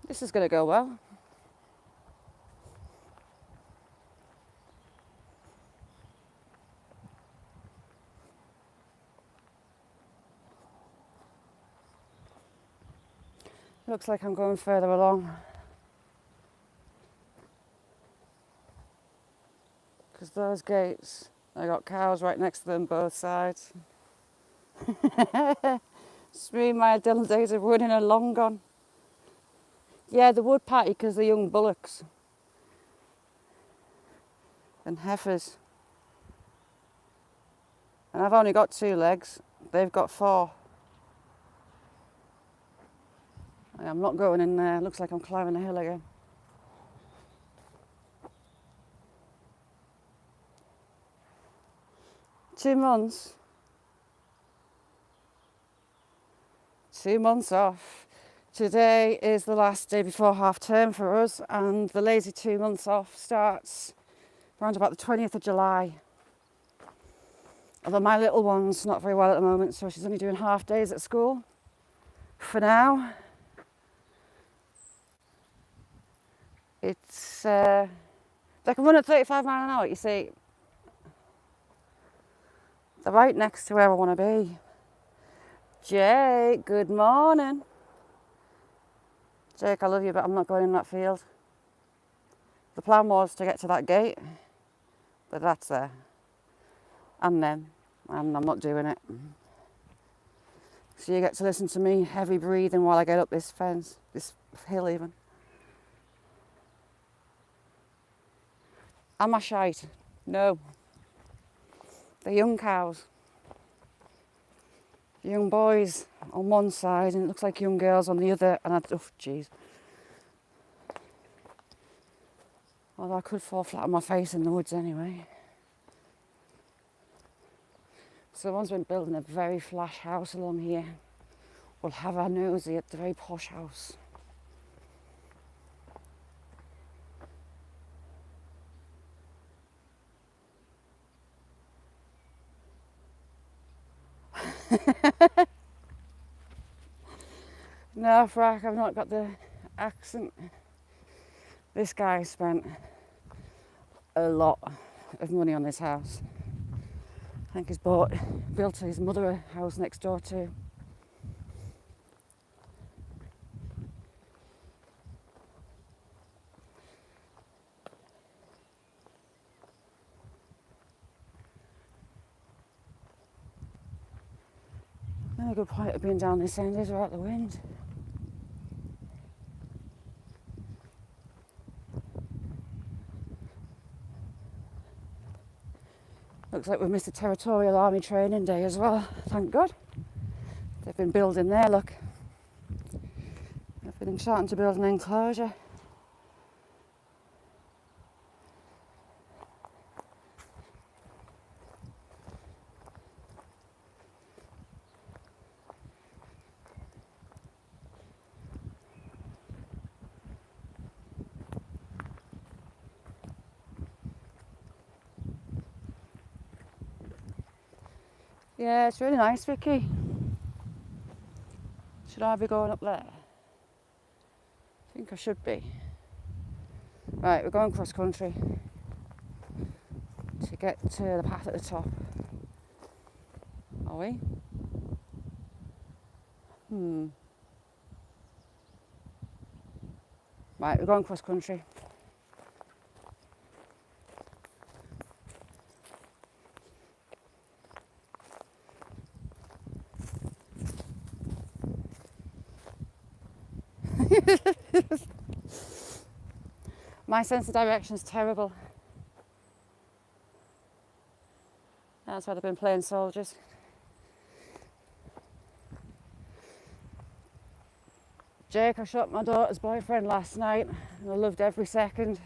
This is going to go well. Looks like I'm going further along. Because those gates, I got cows right next to them both sides. It's me, my Dylan days of running are long gone. Yeah, the wood patty because they're young bullocks and heifers. And I've only got 2 legs, they've got 4. I'm not going in there, looks like I'm climbing a hill again. Two months. 2 months off. Today is the last day before half term for us, and the lazy 2 months off starts around about the 20th of July. Although my little one's not very well at the moment, so she's only doing half days at school for now. It's they can run at 35 miles an hour, you see. They're right next to where I want to be. Jake, good morning. Jake, I love you, but I'm not going in that field. The plan was to get to that gate, but that's there. And then, and I'm not doing it. So you get to listen to me heavy breathing while I get up this fence, this hill even. Am I shite? No. They're young cows. Young boys on one side and it looks like young girls on the other, and oh jeez. Well, I could fall flat on my face in the woods anyway. Someone's been building a very flash house along here. We'll have our nosy at the very posh house. No, Frack, I've not got the accent. This guy spent a lot of money on this house. I think he's built his mother a house next door too. A good point of being down this end is we're out the wind. Looks like we've missed a Territorial Army training day as well, thank God. They've been building there, look. They've been starting to build an enclosure. Yeah, it's really nice, Vicky. Should I be going up there? I think I should be. Right, we're going cross country to get to the path at the top. Are we? Right, we're going cross country. My sense of direction is terrible. That's why they've been playing soldiers. Jake, I shot my daughter's boyfriend last night and I loved every second.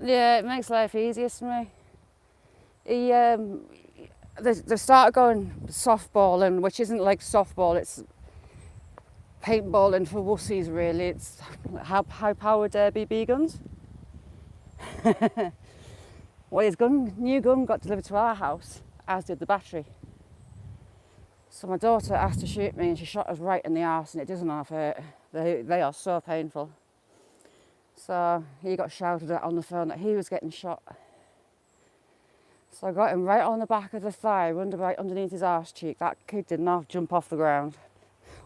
Yeah, it makes life easier for me. They've started going softballing, which isn't like softball, it's paintballing for wussies really. It's high-powered BB guns. Well, his new gun got delivered to our house, as did the battery. So my daughter asked to shoot me and she shot us right in the arse, and it doesn't half hurt. They are so painful. So he got shouted at on the phone that he was getting shot. So I got him right on the back of the thigh, right underneath his arse cheek. That kid did not jump off the ground.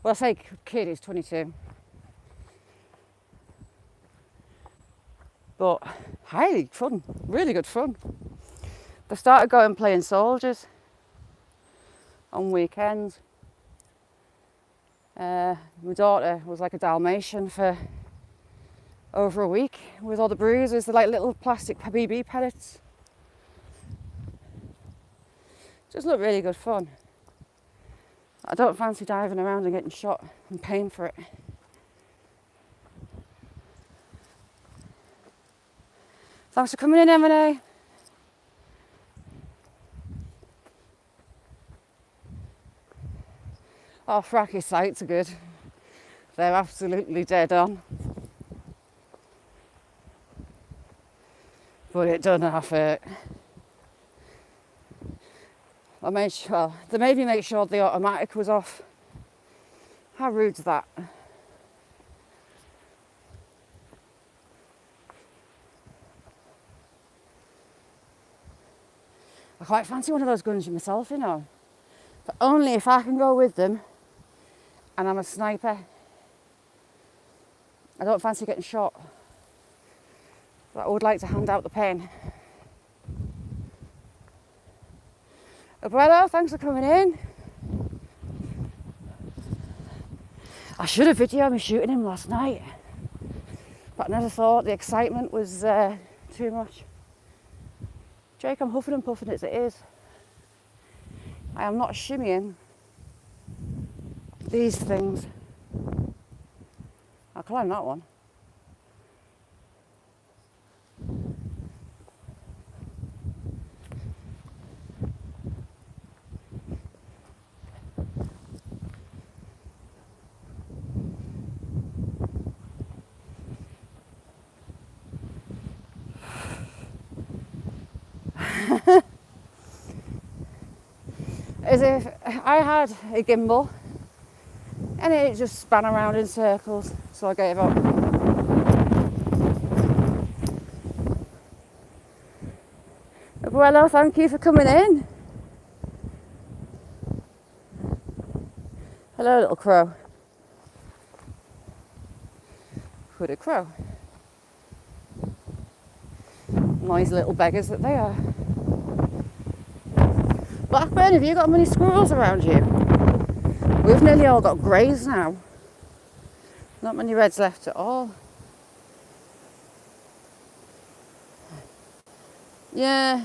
Well, I say kid, he's 22. But highly fun, really good fun. They started going playing soldiers on weekends. My daughter was like a Dalmatian for over a week with all the bruises. They're like little plastic BB pellets. Just look really good fun. I don't fancy diving around and getting shot and paying for it. Thanks for coming in, Emily. Oh, fracky sights are good. They're absolutely dead on. But it doesn't half hurt. They made me make sure the automatic was off. How rude's that? I quite fancy one of those guns myself, you know. But only if I can go with them and I'm a sniper. I don't fancy getting shot. But I would like to hand out the pen. Abuelo, thanks for coming in. I should have videoed me shooting him last night. But I never thought the excitement was too much. Jake, I'm huffing and puffing as it is. I am not shimmying these things. I'll climb that one. As if I had a gimbal and it just span around in circles, so I gave up. Abuelo, thank you for coming in. Hello, little crow. Hooded crow. Noisy little beggars that they are. Blackbird, have you got many squirrels around you? We've nearly all got greys now. Not many reds left at all. Yeah.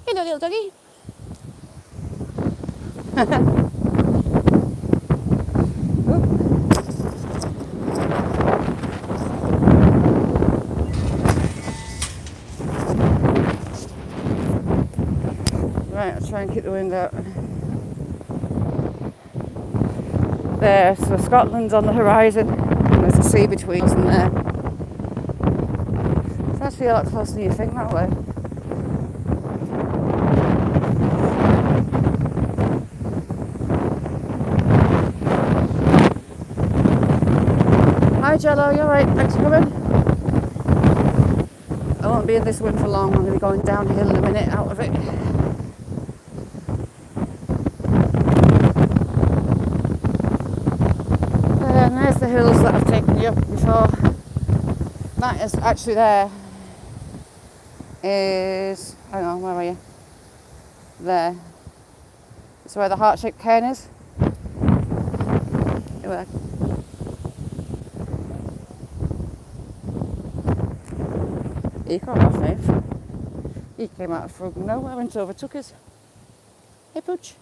Hello, little doggy. Right, I'll try and keep the wind out. There, so Scotland's on the horizon, and there's a sea between us and there. It's actually a lot closer than you think that way. Hi Jello, you alright? Thanks for coming. I won't be in this wind for long, I'm going to be going downhill in a minute out of it. And there's the hills that I've taken you up before. That is actually there. Hang on, where are you? There. It's where the heart-shaped cairn is. Anyway. He can't off now. He came out of nowhere and overtook us. Hey Pooch.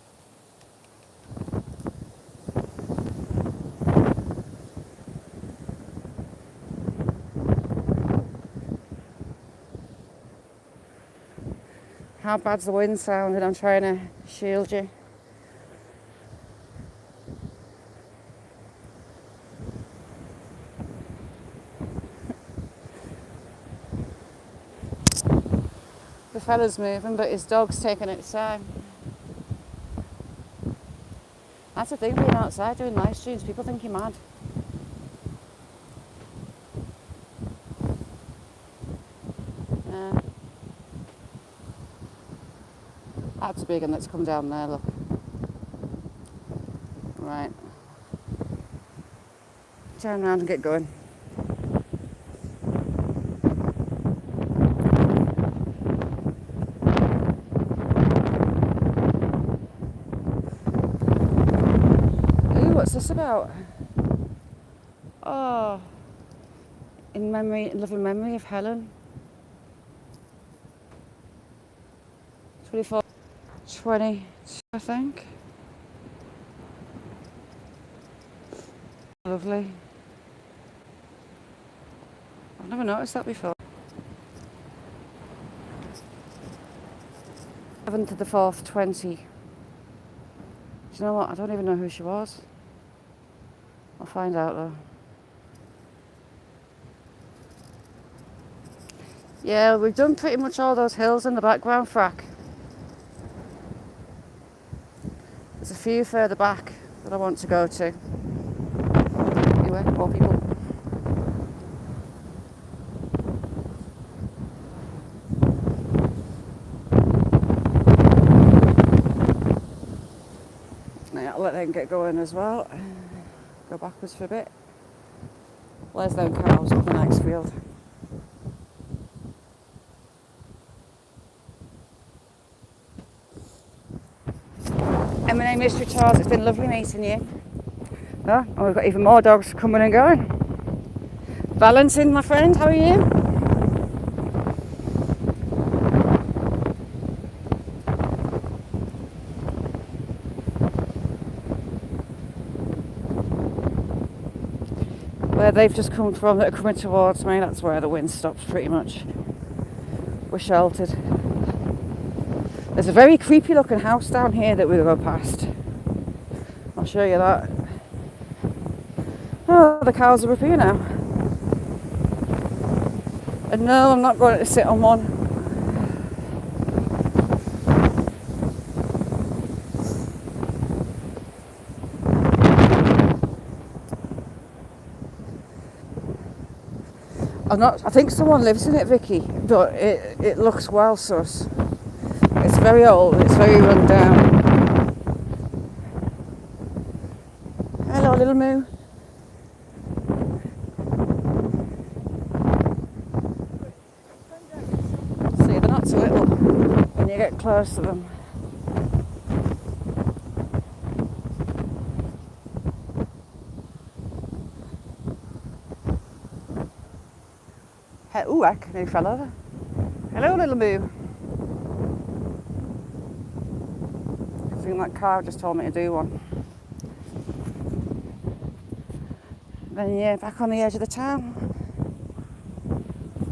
How bad's the wind sounding? I'm trying to shield you. The fella's moving, but his dog's taking its time. That's the thing, being outside doing live streams, people think you're mad. That's a big one that's come down there, look. Right. Turn around and get going. Ooh, what's this about? Oh, in loving memory of Helen. 24, 20, I think. Lovely. I've never noticed that before. 7th to the 4th, 20. Do you know what? I don't even know who she was. I'll find out though. Yeah, we've done pretty much all those hills in the background, frack. There's a few further back that I want to go to. Anyway, more people. Yeah, I'll let them get going as well. Go backwards for a bit. There's them cows up the next field. And my name is Mr. Charles. It's been lovely meeting you. Oh, and we've got even more dogs coming and going. Valentin, my friend, how are you? Where they've just come from that are coming towards me, that's where the wind stops pretty much. We're sheltered. There's a very creepy looking house down here that we'll go past. I'll show you that. Oh, the cows are up here now. And no, I'm not going to sit on one. I think someone lives in it, Vicky, but it looks well sus. It's very old, it's very run down. Hello, little moo. See, they're not so little when you get close to them. Ooh, I nearly fell over. Hello, little moo. I think that car just told me to do one. Then yeah, back on the edge of the town,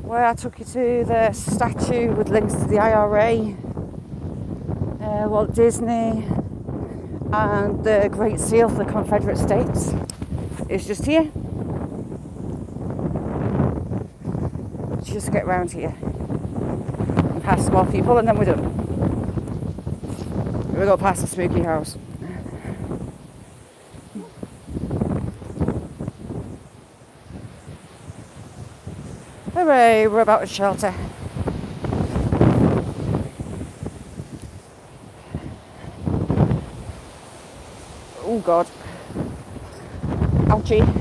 where I took you to the statue with links to the IRA, Walt Disney, and the Great Seal for the Confederate States. It's just here. Just get round here and past more people, and then we're done. We'll go past the spooky house. Hooray, we're about to shelter. Oh God. Ouchie.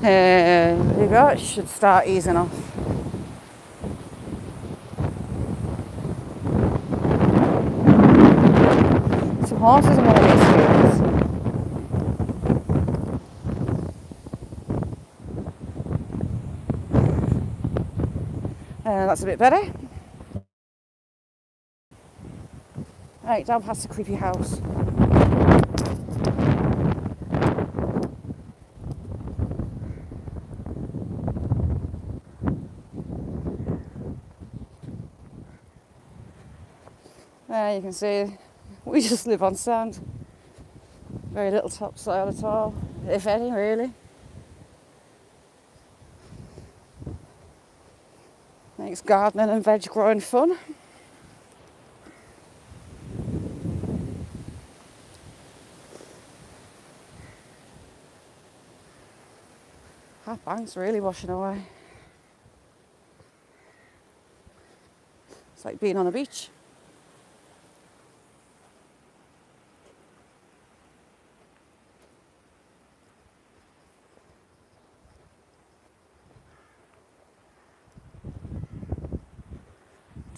There you go, it should start easing off. Some horses in one of these fields. That's a bit better. Right, down past the creepy house. There you can see we just live on sand. Very little topsoil at all, if any really. Makes gardening and veg growing fun. That bank's really washing away. It's like being on a beach.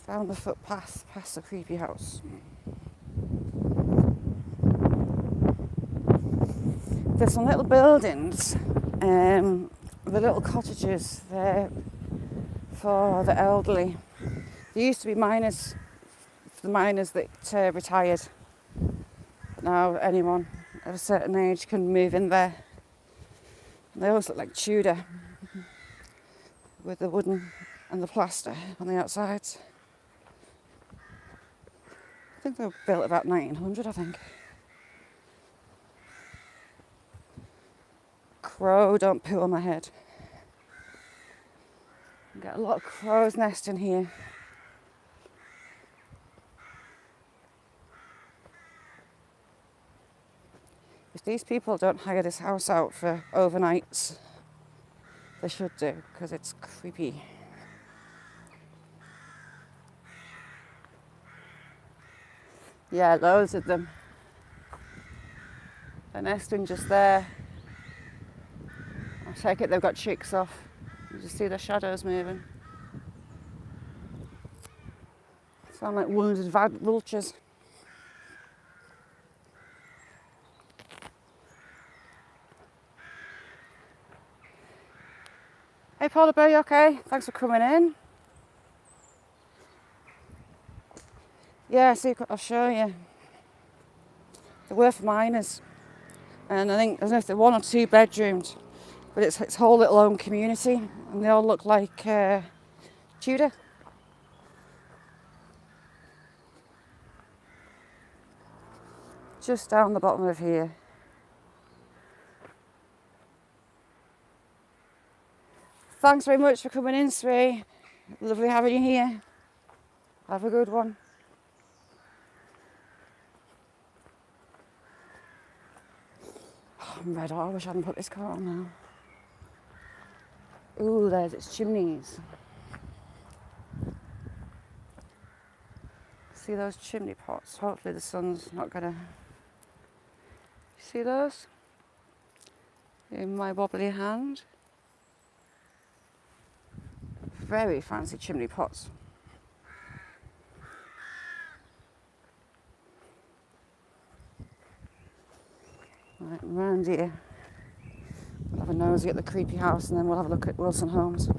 Down the footpath past the creepy house. There's some little buildings, the little cottages there for the elderly. There used to be miners, the miners that retired. But now anyone of a certain age can move in there. And they always look like Tudor, with the wooden and the plaster on the outsides. I think they were built about 1900, I think. Crow, don't poo on my head. Get a lot of crows nesting here. If these people don't hire this house out for overnights, they should do, because it's creepy. Yeah, loads of them. They're nesting just there. I take it they've got chicks off. You just see the shadows moving. Sound like wounded vultures. Hey Paula Bear, you okay? Thanks for coming in. Yeah, see, I'll show you. They're worth miners. And I think, I don't know if they're 1 or 2 bedrooms, but it's its whole little own community, and they all look like Tudor. Just down the bottom of here. Thanks very much for coming in, Sri. Lovely having you here. Have a good one. Oh, I'm red hot. I wish I hadn't put this coat on now. Ooh, there's its chimneys. See those chimney pots? Hopefully the sun's not gonna... See those? In my wobbly hand. Very fancy chimney pots. Right, round here. We'll have a nosy at the creepy house and then we'll have a look at Wilson Homes.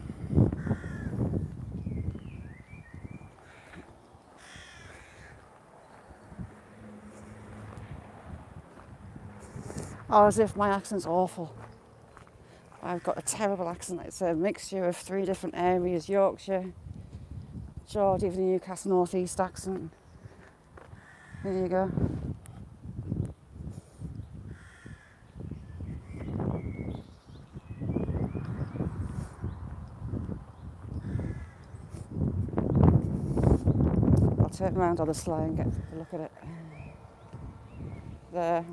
Oh, as if my accent's awful. I've got a terrible accent. It's a mixture of 3 different areas: Yorkshire, Geordie, even the Newcastle North East accent. There you go. I'll turn around on the sleigh and get a look at it. There.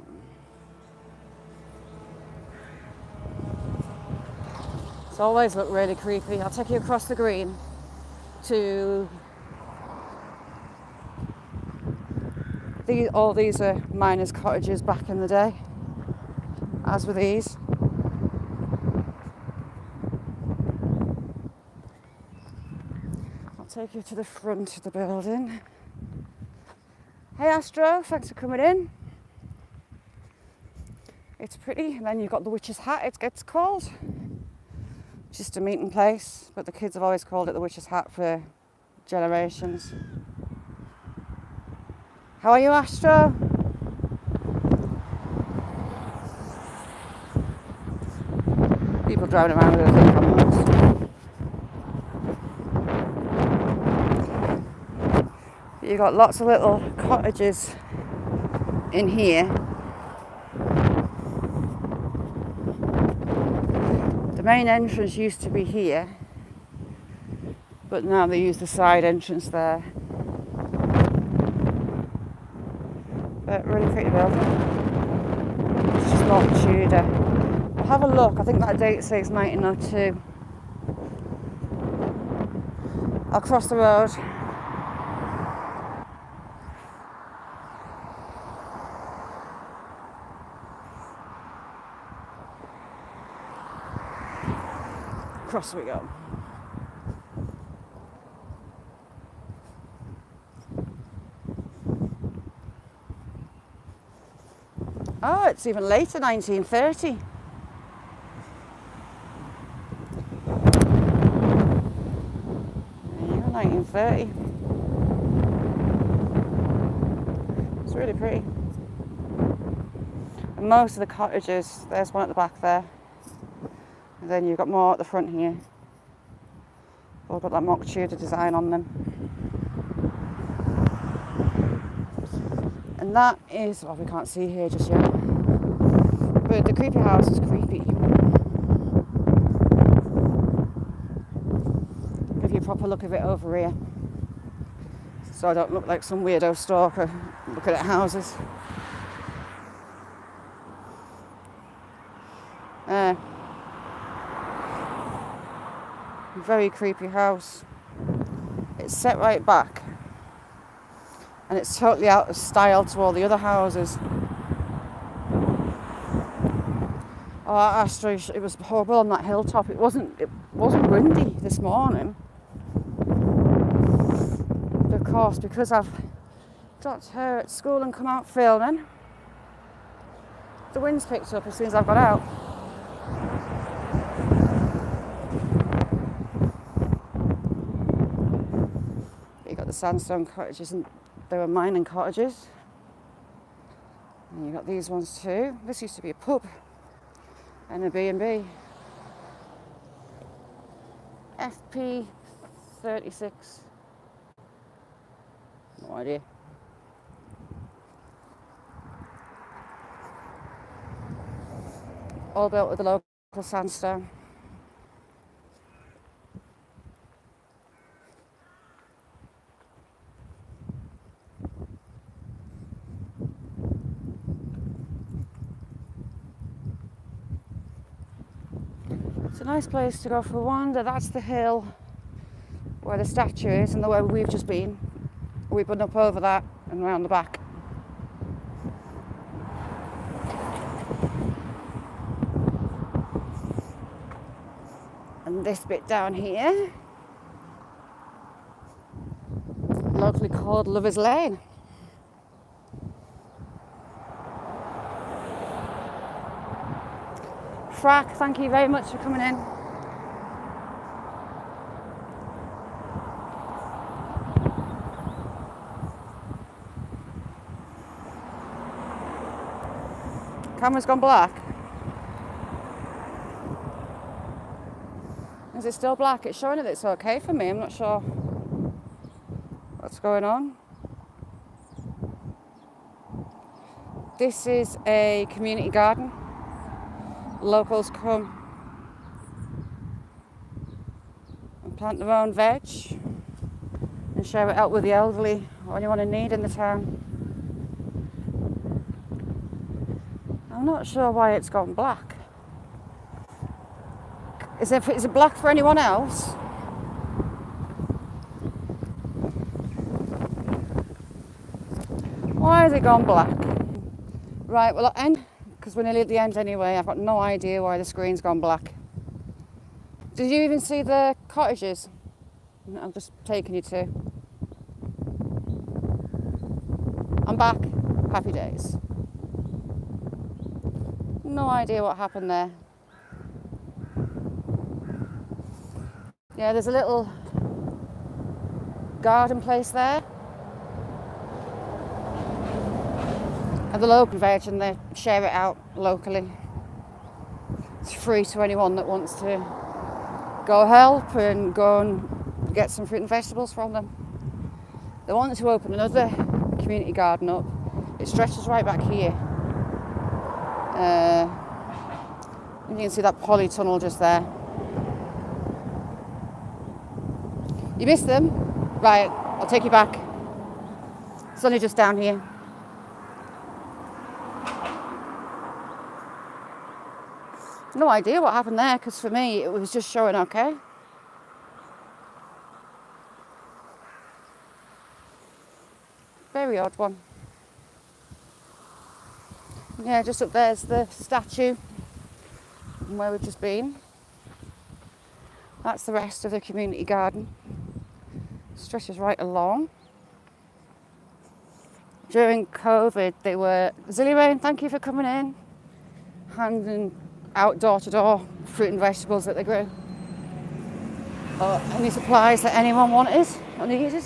It's always looked really creepy. I'll take you across the green to all these are miners' cottages back in the day, as were these. I'll take you to the front of the building. Hey Astro, thanks for coming in. It's pretty, and then you've got the Witch's Hat, it gets called. Just a meeting place, but the kids have always called it the Witch's Hat for generations. How are you, Astro? People driving around with a thing on You've got lots of little cottages in here. The main entrance used to be here, but now they use the side entrance there. But really pretty building. It's just not Tudor. I'll have a look. I think that date says 1902. I'll cross the road. Across we go. Oh, it's even later, 1930. Yeah, 1930. It's really pretty. And most of the cottages, there's one at the back there. And then you've got more at the front here. All got that mock Tudor design on them. And that is, well, we can't see here just yet. But the creepy house is creepy. Give you a proper look of it over here. So I don't look like some weirdo stalker looking at houses. Very creepy house. It's set right back and it's totally out of style to all the other houses. Oh, Astro, it was horrible on that hilltop. It wasn't windy this morning. But of course, because I've dropped her at school and come out filming, the wind's picked up as soon as I've got out. The sandstone cottages, and they were mining cottages. And you got these ones too. This used to be a pub and a B&B. FP 36. No idea. All built with the local sandstone. It's a nice place to go for a wander. That's the hill where the statue is and the way we've just been. We've been up over that and round the back. And this bit down here, locally called Lover's Lane. Frack, thank you very much for coming in. Camera's gone black. Is it still black? It's showing that it's okay for me. I'm not sure what's going on. This is a community garden. Locals come and plant their own veg and share it out with the elderly or anyone in need in the town. I'm not sure why it's gone black. Is it black for anyone else? Why has it gone black? Right, well, I'll end because we're nearly at the end anyway. I've got no idea why the screen's gone black. Did you even see the cottages? I'm just taking you to. I'm back. Happy days. No idea what happened there. Yeah, there's a little garden place there. And the local veg, and they share it out locally. It's free to anyone that wants to go help and go and get some fruit and vegetables from them. They wanted to open another community garden up. It stretches right back here. You can see that polytunnel just there. You missed them? Right, I'll take you back. It's only just down here. No idea what happened there, because for me it was just showing okay. Very odd one. Yeah, just up there's the statue where we've just been. That's the rest of the community garden. Stretches right along. During COVID, they were, Zilly Rain, thank you for coming in, handing out door to door fruit and vegetables that they grew. Or any supplies that anyone wanted or needed.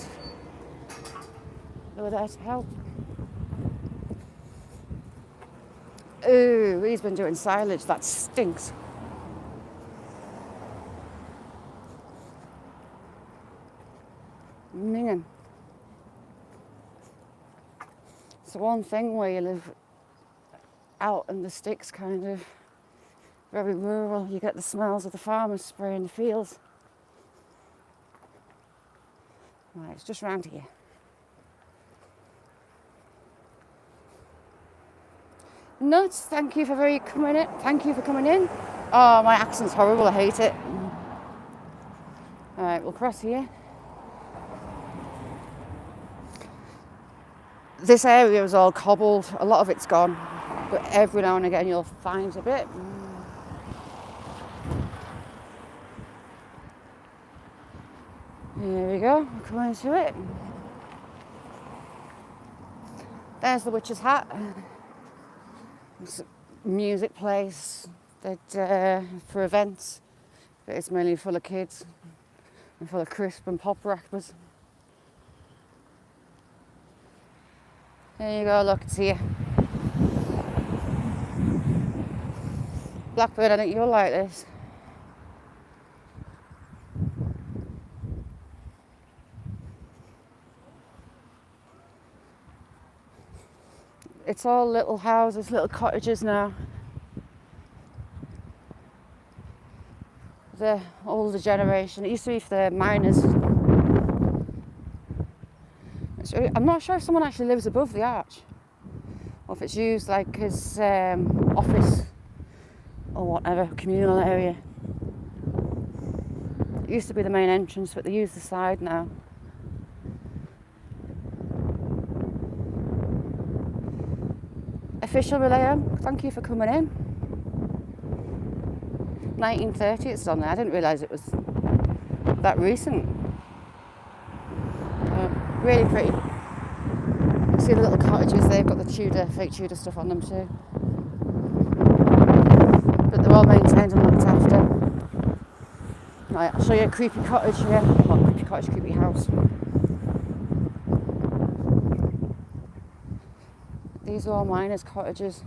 They were there to help. Ooh, he's been doing silage, that stinks. Minging. It's the one thing where you live out in the sticks, kind of very rural. You get the smells of the farmers spraying the fields. Right, it's just round here. Nuts, thank you for coming in. Thank you for coming in. Oh, my accent's horrible, I hate it. Alright, we'll cross here. This area is all cobbled, a lot of it's gone, but every now and again you'll find a bit. Here we go, we're coming to it. There's the witch's hat. It's a music place that for events, but it's mainly full of kids and full of crisp and pop rappers. There you go, look, it's here. Blackbird, I think you'll like this. It's all little houses, little cottages now. The older generation, it used to be for the miners. I'm not sure if someone actually lives above the arch, or if it's used like as office or whatever, communal area. It used to be the main entrance, but they use the side now. Official relay, thank you for coming in. 1930 it's on there. I didn't realise it was that recent. Really pretty. See the little cottages, they've got the Tudor, fake Tudor stuff on them too. But they're all maintained and looked after. Right, I'll show you a creepy cottage here. Well, creepy cottage, creepy house. These are all miners' cottages.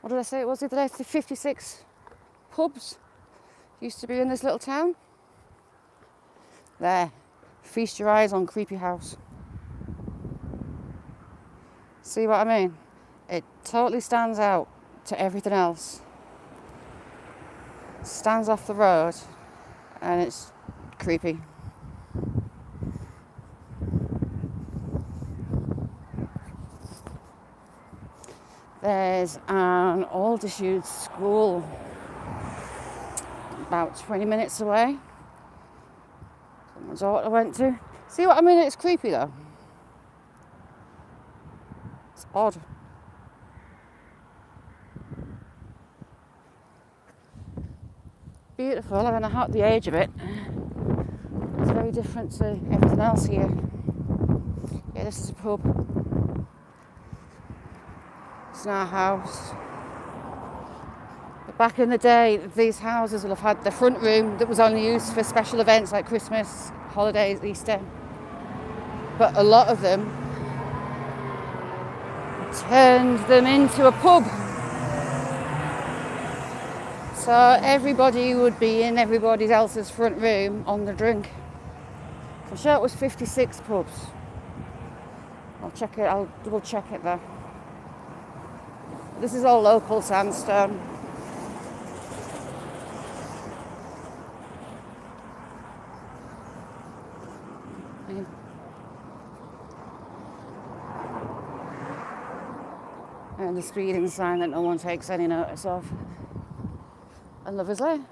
What did I say it was the other day? 56 pubs used to be in this little town. There, feast your eyes on creepy house. See what I mean? It totally stands out to everything else. Stands off the road and it's creepy. There's an old disused school about 20 minutes away that my daughter went to. See what I mean? It's creepy though. It's odd. Beautiful. I don't know how the age of it. It's very different to everything else here. Yeah, this is a pub. It's not a house. But back in the day, these houses will have had the front room that was only used for special events like Christmas, holidays, Easter. But a lot of them turned them into a pub. So everybody would be in everybody else's front room on the drink. I'm sure it was 56 pubs. I'll double check it though. This is all local sandstone. And the speeding sign that no one takes any notice of. And Lovers Lane.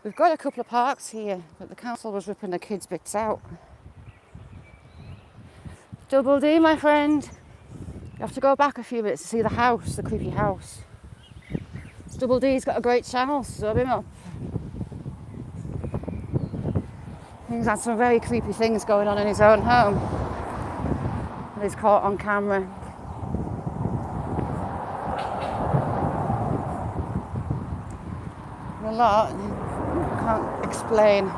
We've got a couple of parks here, but the council was ripping the kids' bits out. Double D, my friend. You have to go back a few bits to see the house, the creepy house. Double D's got a great channel, sub him up. He's had some very creepy things going on in his own home. And he's caught on camera. A lot. Can't explain.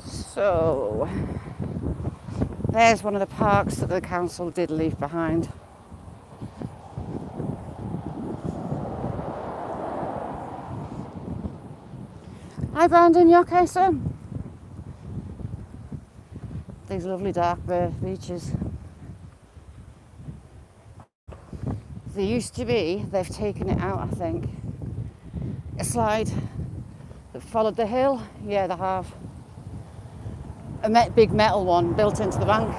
So there's one of the parks that the council did leave behind. Hi Brandon, you okay son? These lovely dark beaches. There used to be, they've taken it out I think, a slide that followed the hill. Yeah, they have. A big metal one built into the bank.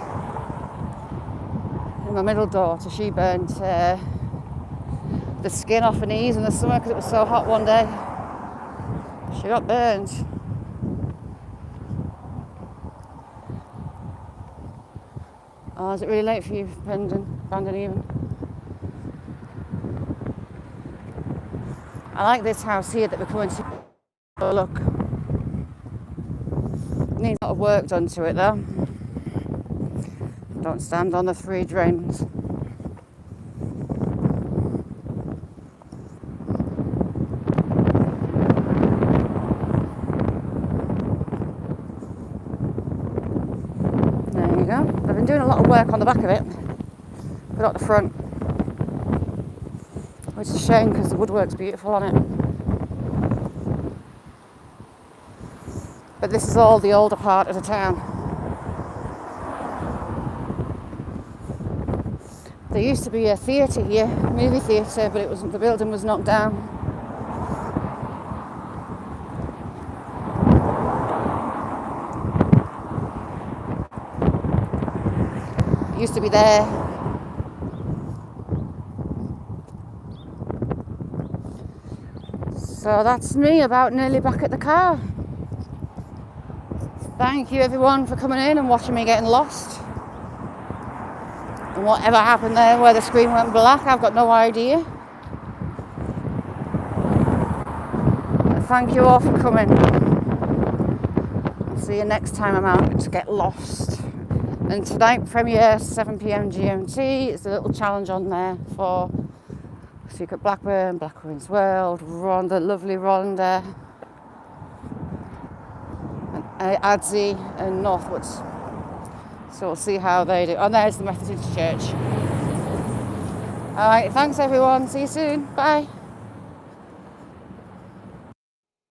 And my middle daughter, she burnt the skin off her knees in the summer because it was so hot one day. She got burnt. Oh, is it really late for you, Brandon even? I like this house here that we're coming to. Oh, look. Needs a lot of work done to it though. Don't stand on the 3 drains. There you go. They've been doing a lot of work on the back of it, but not the front. Which is a shame because the woodwork's beautiful on it. But this is all the older part of the town. There used to be a theatre here, movie theatre, but the building was knocked down. It used to be there. So that's me about nearly back at the car. Thank you everyone for coming in and watching me getting lost. And whatever happened there where the screen went black, I've got no idea. But thank you all for coming. I'll see you next time I'm out to get lost. And tonight premiere 7 PM GMT. It's a little challenge on there for Secret Blackbird, Blackbirds World, Rhonda, lovely Rhonda. Adsey and Northwoods. So we'll see how they do. Oh, there's the Methodist Church. Alright, thanks everyone. See you soon. Bye.